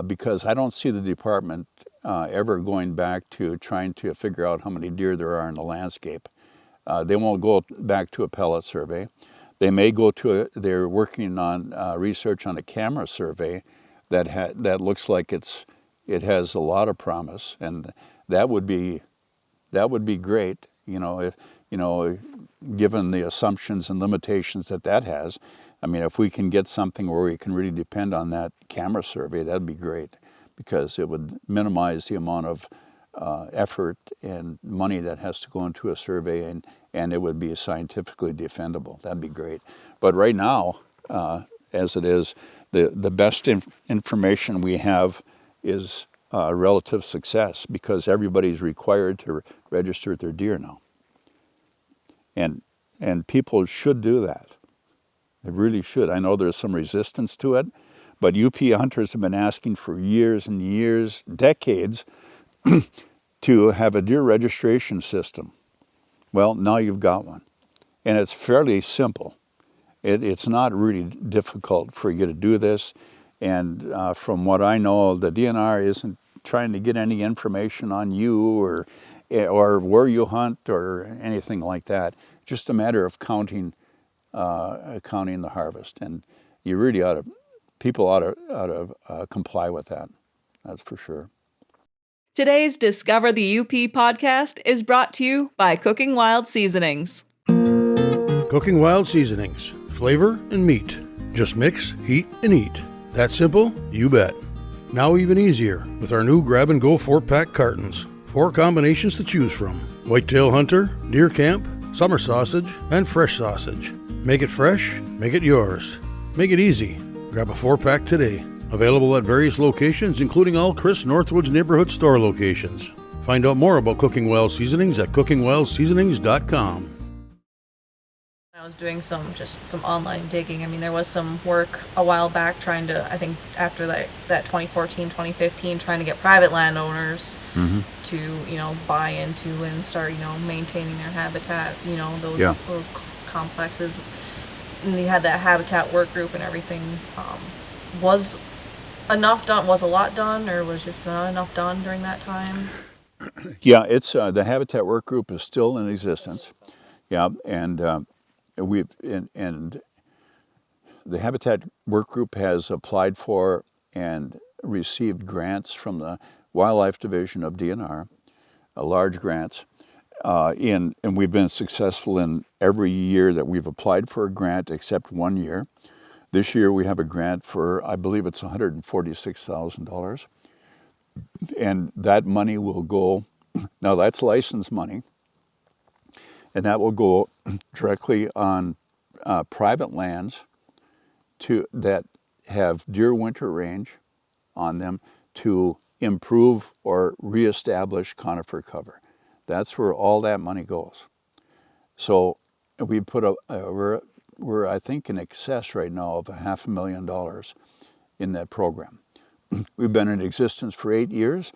Because I don't see the department ever going back to trying to figure out how many deer there are in the landscape. They won't go back to a pellet survey. They may go they're working on research on a camera survey that looks like it has a lot of promise, and that would be great. If given the assumptions and limitations that has. If we can get something where we can really depend on that camera survey, that'd be great, because it would minimize the amount of effort and money that has to go into a survey, and it would be scientifically defendable. That'd be great. But right now, as it is, the best information we have is relative success, because everybody's required to register their deer now. And people should do that. They really should. I know there's some resistance to it, but UP hunters have been asking for years and years, decades, to have a deer registration system. Well, now you've got one. And it's fairly simple. It's not really difficult for you to do this. And from what I know, the DNR isn't trying to get any information on you or where you hunt or anything like that. Just a matter of counting the harvest. And you really people ought to comply with that. That's for sure. Today's Discover the UP podcast is brought to you by Cooking Wild Seasonings. Cooking Wild Seasonings. Flavor and meat. Just mix, heat, and eat. That simple? You bet. Now even easier with our new grab-and-go 4-pack cartons. 4 combinations to choose from. Whitetail Hunter, Deer Camp, Summer Sausage, and Fresh Sausage. Make it fresh, make it yours. Make it easy. Grab a 4-pack today. Available at various locations, including all Chris Northwood's neighborhood store locations. Find out more about Cooking Wild Seasonings at cookingwildseasonings.com. I was doing some online digging. I mean, there was some work a while back trying to, I think after that 2014, 2015, trying to get private landowners to, buy into and start, maintaining their habitat, those complexes. And you had that habitat work group and everything. Was a lot done, or was just not enough done during that time? Yeah, it's the habitat work group is still in existence. Yeah, and and the Habitat Work Group has applied for and received grants from the Wildlife Division of DNR, large grants, and we've been successful in every year that we've applied for a grant except one year. This year we have a grant for, I believe it's $146,000, and that money will go, now that's license money, and that will go directly on private lands that have deer winter range on them to improve or reestablish conifer cover. That's where all that money goes. So we put we're I think in excess right now of $500,000 in that program. We've been in existence for 8 years.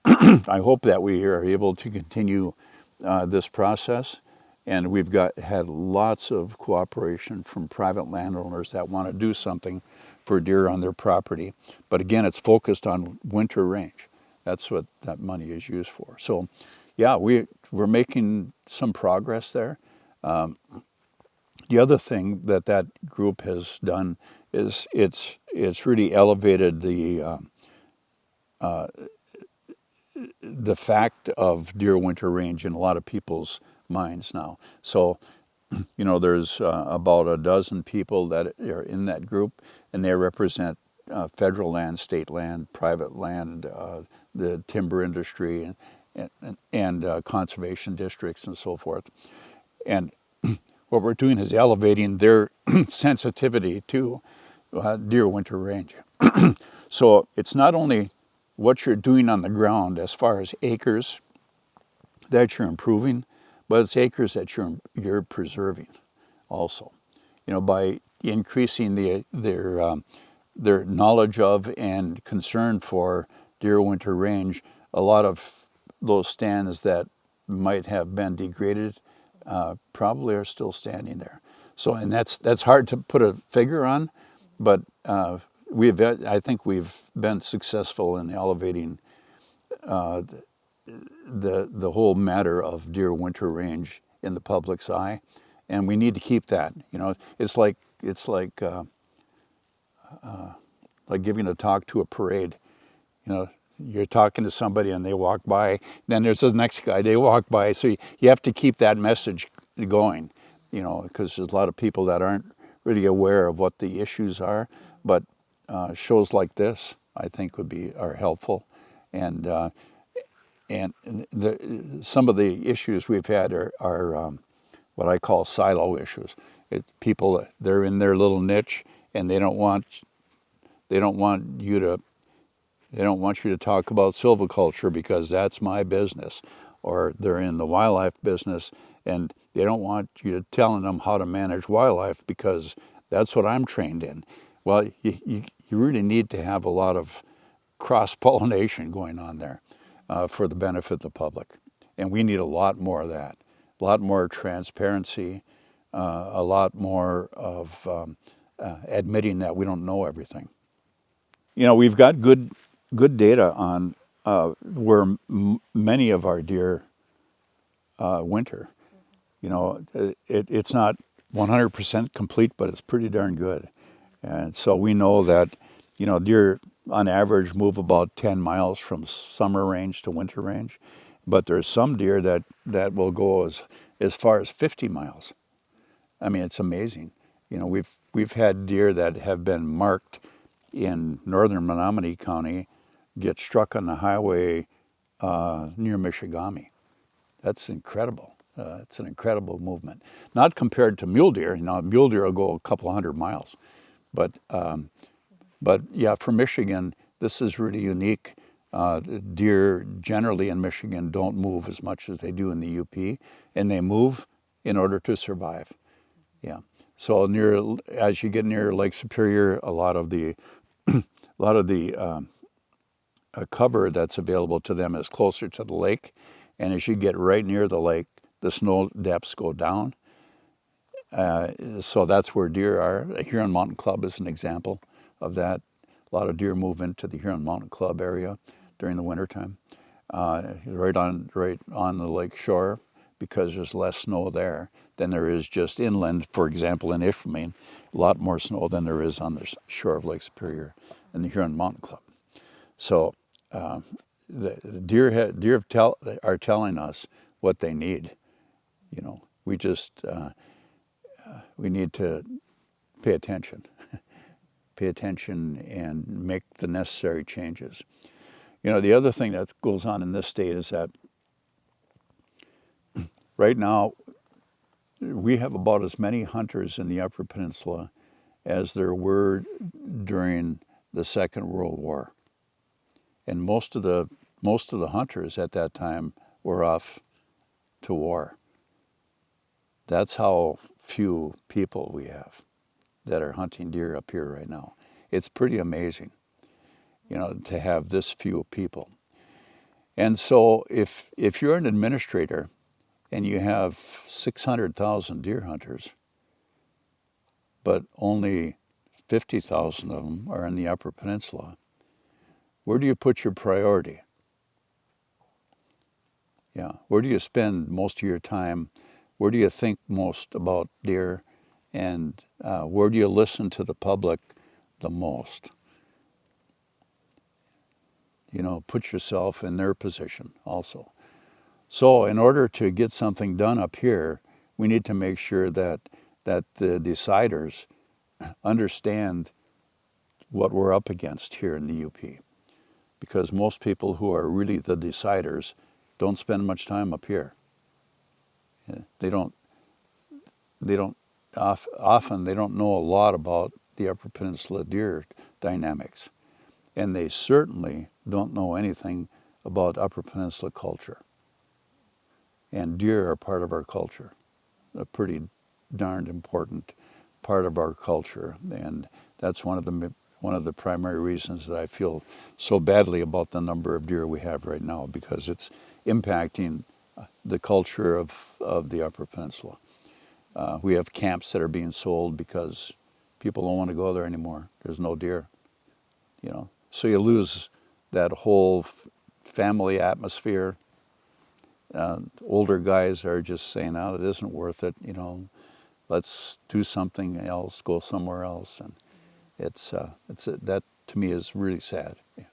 I hope that we are able to continue this process. And we've had lots of cooperation from private landowners that want to do something for deer on their property. But again, it's focused on winter range. That's what that money is used for. So, yeah, we're making some progress there. The other thing that group has done is it's really elevated the fact of deer winter range in a lot of people's minds now. So, there's about a dozen people that are in that group, and they represent federal land, state land, private land, the timber industry, and conservation districts and so forth. And what we're doing is elevating their sensitivity to deer winter range. So it's not only what you're doing on the ground as far as acres that you're improving, but it's acres that you're preserving also. By increasing their knowledge of and concern for deer winter range, a lot of those stands that might have been degraded probably are still standing there. So, and that's hard to put a figure on, but I think we've been successful in elevating the whole matter of deer winter range in the public's eye, and we need to keep that. It's like giving a talk to a parade. You're talking to somebody and they walk by, then there's the next guy, they walk by. So you have to keep that message going, because there's a lot of people that aren't really aware of what the issues are. But shows like this, I think, are helpful. And some of the issues we've had are what I call silo issues. People, they're in their little niche and they don't want They don't want you to talk about silviculture because that's my business, or they're in the wildlife business and they don't want you telling them how to manage wildlife because that's what I'm trained in. Well, you really need to have a lot of cross-pollination going on there for the benefit of the public. And we need a lot more of that, a lot more transparency, a lot more of admitting that we don't know everything. You know, we've got good data on where many of our deer winter. You know, it's not 100% complete, but it's pretty darn good. And so we know that, you know, deer on average move about 10 miles from summer range to winter range, but there's some deer that will go as far as 50 miles. I mean, it's amazing. You know, we've had deer that have been marked in northern Menominee County get struck on the highway near Michigami. That's incredible. It's an incredible movement. Not compared to mule deer. You know, mule deer will go a couple hundred miles, but yeah, for Michigan, this is really unique. Deer generally in Michigan don't move as much as they do in the UP, and they move in order to survive. Yeah. So as you get near Lake Superior, a lot of the cover that's available to them is closer to the lake, and as you get right near the lake, the snow depths go down. So that's where deer are. The Huron Mountain Club is an example of that. A lot of deer move into the Huron Mountain Club area during the wintertime, right on the lake shore, because there's less snow there than there is just inland. For example, in Ishpeming, a lot more snow than there is on the shore of Lake Superior in the Huron Mountain Club. So the deer are telling us what they need. You know, we just we need to pay attention and make the necessary changes. You know, the other thing that goes on in this state is that right now we have about as many hunters in the Upper Peninsula as there were during the Second World War. And most of the hunters at that time were off to war. That's how few people we have that are hunting deer up here right now. It's pretty amazing, you know, to have this few people. And so if you're an administrator and you have 600,000 deer hunters, but only 50,000 of them are in the Upper Peninsula, where do you put your priority? Yeah, where do you spend most of your time? Where do you think most about deer? And where do you listen to the public the most? You know, put yourself in their position also. So in order to get something done up here, we need to make sure that the deciders understand what we're up against here in the UP. Because most people who are really the deciders don't spend much time up here. They don't often they don't know a lot about the Upper Peninsula deer dynamics, and they certainly don't know anything about Upper Peninsula culture. And deer are part of our culture, a pretty darned important part of our culture, and that's one of the primary reasons that I feel so badly about the number of deer we have right now, because it's impacting the culture of the Upper Peninsula. We have camps that are being sold because people don't want to go there anymore. There's no deer, you know. So you lose that whole family atmosphere. Older guys are just saying, "Oh, it isn't worth it," you know. Let's do something else, go somewhere else, and that to me is really sad. Yeah.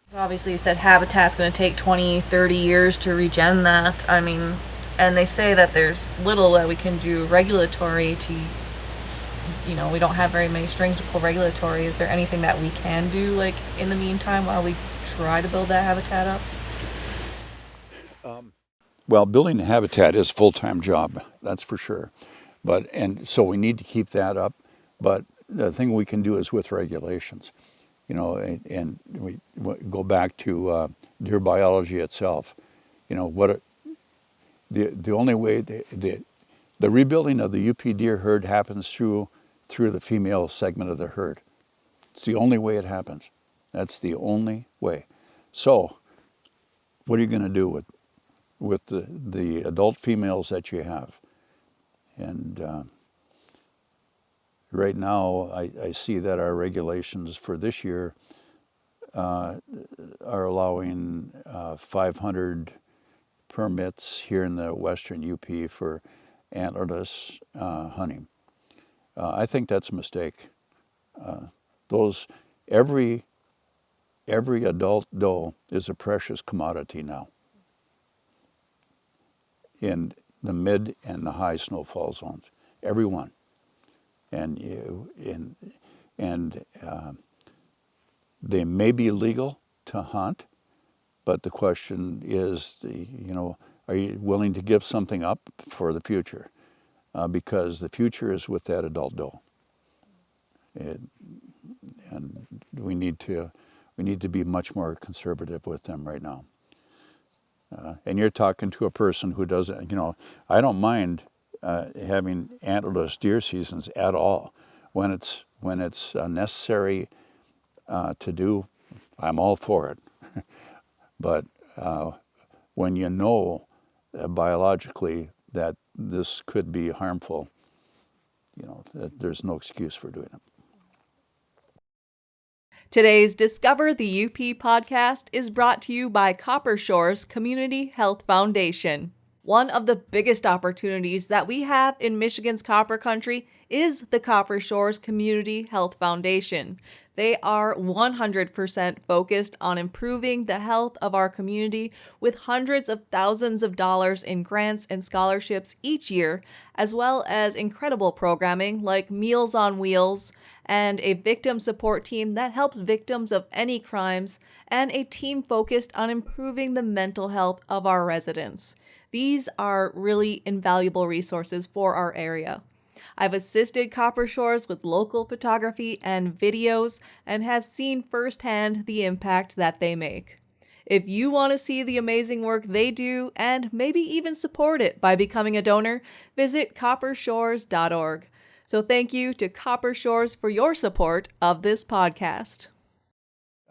So obviously you said habitat's going to take 20, 30 years to regen that. I mean, and they say that there's little that we can do regulatory to, you know, we don't have very many strings to pull regulatory. Is there anything that we can do, like, in the meantime while we try to build that habitat up? Well, building a habitat is a full-time job, that's for sure. And so we need to keep that up. But the thing we can do is with regulations, and we go back to deer biology itself. The only way the rebuilding of the UP deer herd happens through the female segment of the herd. It's the only way it happens. That's the only way. So, what are you going to do with the adult females that you have? And right now, I see that our regulations for this year are allowing 500 permits here in the western UP for antlerless hunting. I think that's a mistake. Those every adult doe is a precious commodity now in the mid and the high snowfall zones. Every one. And they may be legal to hunt, but the question is, are you willing to give something up for the future? Because the future is with that adult doe. And we need to be much more conservative with them right now. And you're talking to a person who doesn't, I don't mind having antlerless deer seasons at all. When it's necessary to do, I'm all for it. But when you know biologically that this could be harmful, there's no excuse for doing it. Today's Discover the UP podcast is brought to you by Copper Shores Community Health Foundation. One of the biggest opportunities that we have in Michigan's Copper Country is the Copper Shores Community Health Foundation. They are 100% focused on improving the health of our community with hundreds of thousands of dollars in grants and scholarships each year, as well as incredible programming like Meals on Wheels and a victim support team that helps victims of any crimes, and a team focused on improving the mental health of our residents. These are really invaluable resources for our area. I've assisted Copper Shores with local photography and videos and have seen firsthand the impact that they make. If you want to see the amazing work they do and maybe even support it by becoming a donor, visit coppershores.org. So thank you to Copper Shores for your support of this podcast.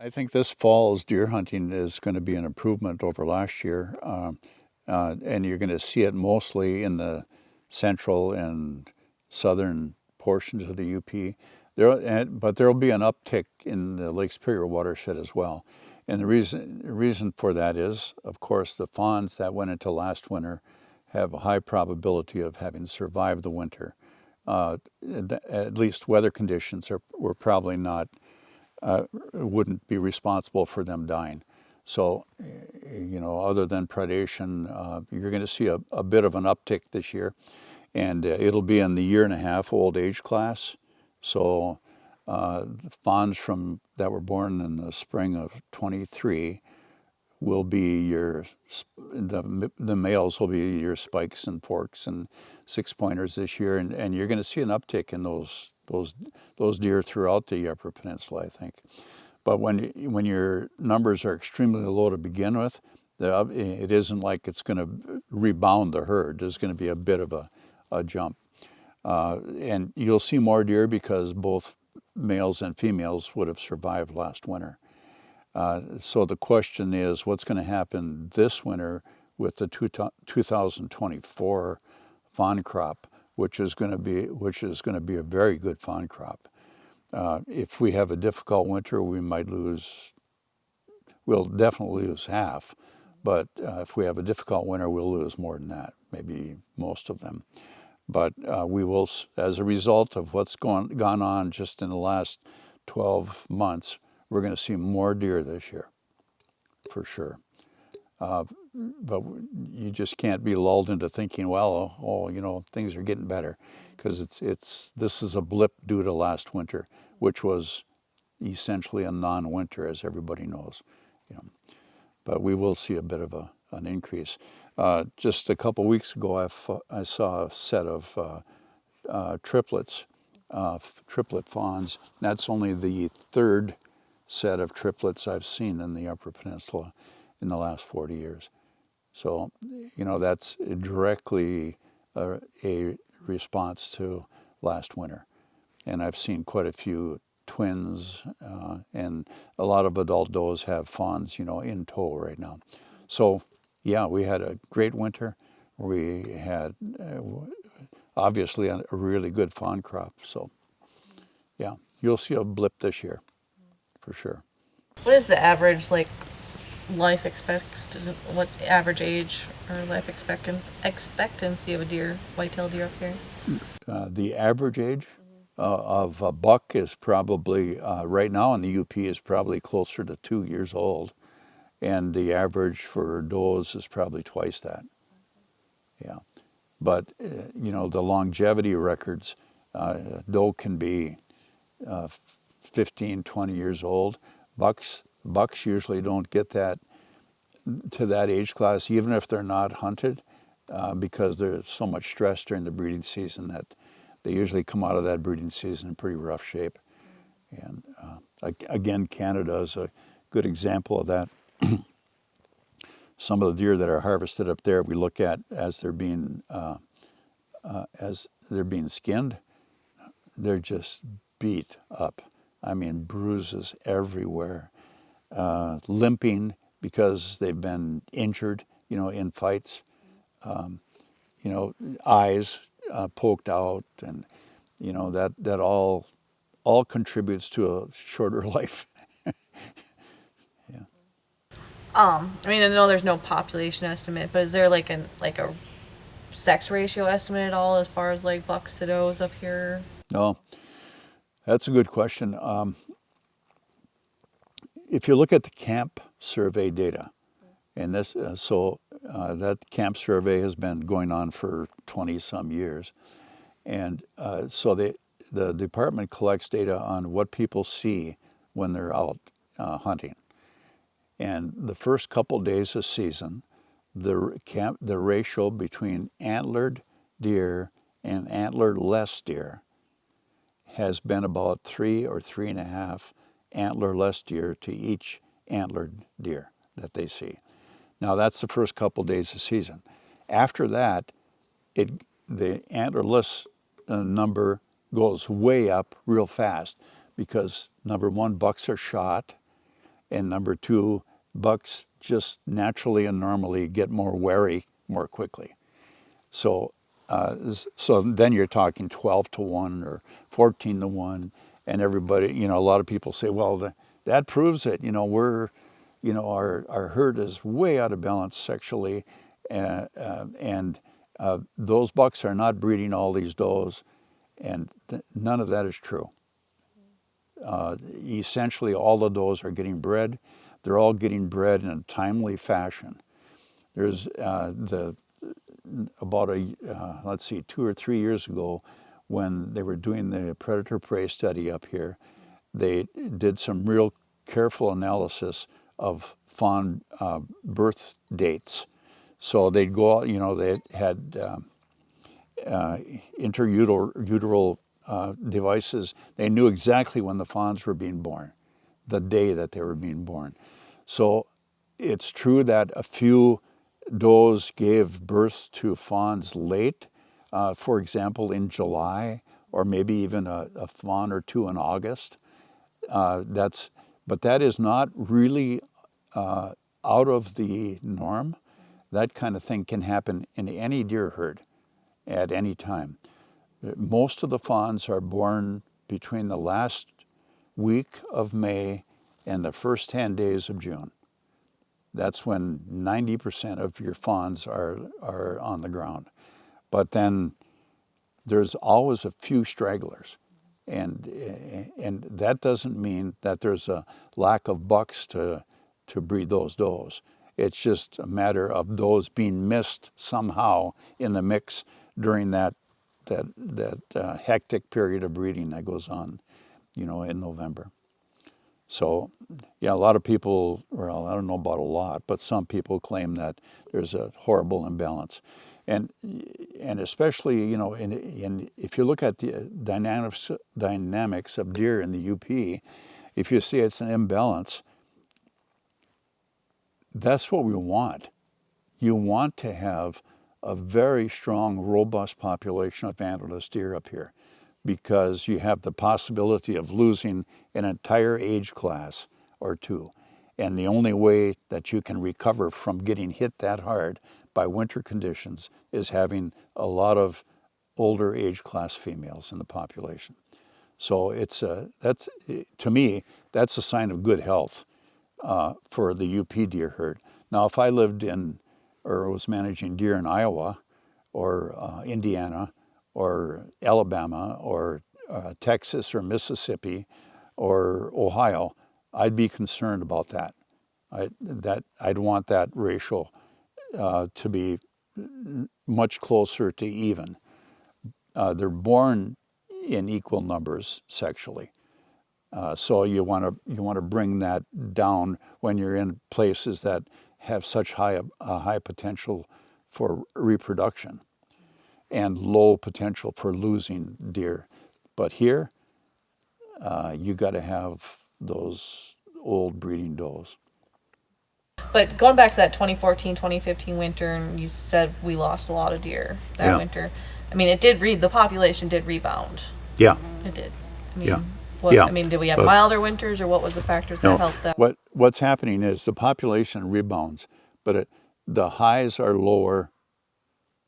I think this fall's deer hunting is going to be an improvement over last year. And you're going to see it mostly in the central and southern portions of the UP. But there will be an uptick in the Lake Superior watershed as well. And the reason for that is, of course, the fawns that went into last winter have a high probability of having survived the winter. At least weather conditions were probably not, wouldn't be responsible for them dying. So, other than predation, you're going to see a bit of an uptick this year, and it'll be in the 1.5 year old age class. So, fawns that were born in the spring of 23 will be the males will be your spikes and forks and 6-pointers this year, and you're going to see an uptick in those deer throughout the Upper Peninsula, I think. But when your numbers are extremely low to begin with, it isn't like it's going to rebound the herd. There's going to be a bit of a jump. And you'll see more deer because both males and females would have survived last winter. So the question is, what's going to happen this winter with the 2024 fawn crop, which is going to be a very good fawn crop. If we have a difficult winter, we'll definitely lose half. But if we have a difficult winter, we'll lose more than that, maybe most of them. But we will, as a result of what's gone on just in the last 12 months, we're going to see more deer this year, for sure. But you just can't be lulled into thinking, well, things are getting better, because this is a blip due to last winter, which was essentially a non-winter, as everybody knows. But we will see a bit of an increase. Just a couple weeks ago, I saw a set of triplets triplet fawns. That's only the third set of triplets I've seen in the Upper Peninsula in the last 40 years. So, that's directly a response to last winter. And I've seen quite a few twins, and a lot of adult does have fawns, in tow right now. So, yeah, we had a great winter. We had obviously a really good fawn crop. So, yeah, you'll see a blip this year for sure. What is the average life expectancy? What average age or life expectancy of a deer, whitetail deer up here? The average age of a buck is probably, right now in the UP, is probably closer to 2 years old. And the average for does is probably twice that. Yeah. But, the longevity records, doe can be 15, 20 years old. Bucks usually don't get that to that age class, even if they're not hunted, because there's so much stress during the breeding season that they usually come out of that breeding season in pretty rough shape. And again, Canada is a good example of that. Some of the deer that are harvested up there, we look at as they're being skinned. They're just beat up. I mean, bruises everywhere, limping because they've been injured, in fights. Eyes poked out, and that all contributes to a shorter life. I know there's no population estimate, but is there a sex ratio estimate at all as far as bucks to does up here? No, that's a good question. If you look at the camp survey data, and that camp survey has been going on for 20 some years, and so the department collects data on what people see when they're out hunting. And the first couple days of season, the ratio between antlered deer and antler-less deer has been about 3 or 3.5 antler-less deer to each antlered deer that they see. Now that's the first couple days of season. After that, the antlerless number goes way up real fast because number one, bucks are shot, and number two, bucks just naturally and normally get more wary more quickly. So then you're talking 12 to 1 or 14 to 1, and everybody, a lot of people say, well, that proves it. We're, our herd is way out of balance sexually, and those bucks are not breeding all these does, and none of that is true. Essentially, all the does are getting bred. They're all getting bred in a timely fashion. There's about 2 or 3 years ago, when they were doing the predator prey study up here, they did some real careful analysis of fawn birth dates. So they'd go out, they had interuteral devices. They knew exactly when the fawns were being born, the day that they were being born. So it's true that a few does gave birth to fawns late, for example, in July, or maybe even a fawn or two in August. But that is not really out of the norm. That kind of thing can happen in any deer herd at any time. Most of the fawns are born between the last week of May and the first 10 days of June. That's when 90% of your fawns are on the ground. But then there's always a few stragglers. And that doesn't mean that there's a lack of bucks to breed those does. It's just a matter of those being missed somehow in the mix during that hectic period of breeding that goes on, in November. So, yeah, a lot of people, well, I don't know about a lot, but some people claim that there's a horrible imbalance. and especially, you know, in if you look at the dynamics of deer in the UP, if you see it's an imbalance, that's what we want. You want to have a very strong, robust population of antlerless deer up here, because you have the possibility of losing an entire age class or two. And the only way that you can recover from getting hit that hard by winter conditions is having a lot of older age class females in the population. So that's, to me, that's a sign of good health for the UP deer herd. Now, if I lived in or was managing deer in Iowa or Indiana or Alabama or Texas or Mississippi or Ohio, I'd be concerned about that. I'd want that ratio to be much closer to even. They're born in equal numbers sexually, so you want to bring that down when you're in places that have such high potential for reproduction and low potential for losing deer. But here, you got to have those old breeding does. But going back to that 2014, 2015 winter, and you said we lost a lot of deer that winter. I mean, the population did rebound. Yeah. It did. I mean, did we have milder winters, or what was the factors that helped that? What's happening is the population rebounds, but the highs are lower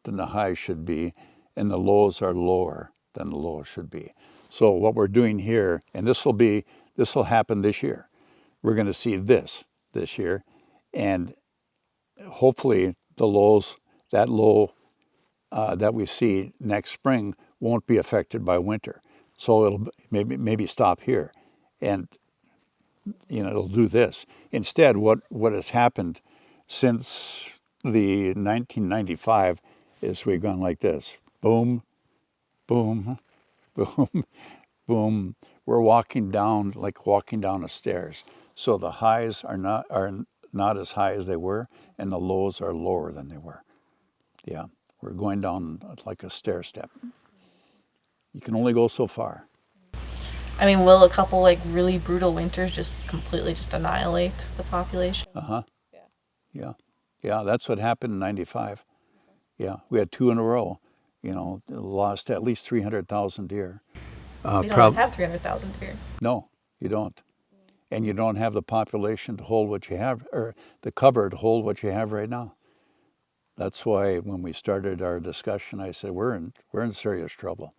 than the highs should be, and the lows are lower than the lows should be. So what we're doing here, and this will happen this year. We're going to see this year, and hopefully the lows, that low that we see next spring won't be affected by winter. So it'll maybe stop here, and it'll do this. Instead, what has happened since the 1995 is we've gone like this: boom, boom, boom, boom. We're walking down the stairs. So the highs are not as high as they were, and the lows are lower than they were. Yeah, we're going down like a stair step. You can only go so far. I mean, will a couple really brutal winters just completely annihilate the population? Yeah. That's what happened in '95. Yeah, we had 2 in a row. Lost at least 300,000 deer. We don't have 300,000 deer. No, you don't. And you don't have the population to hold what you have, or the cover to hold what you have right now. That's why when we started our discussion, I said we're in serious trouble.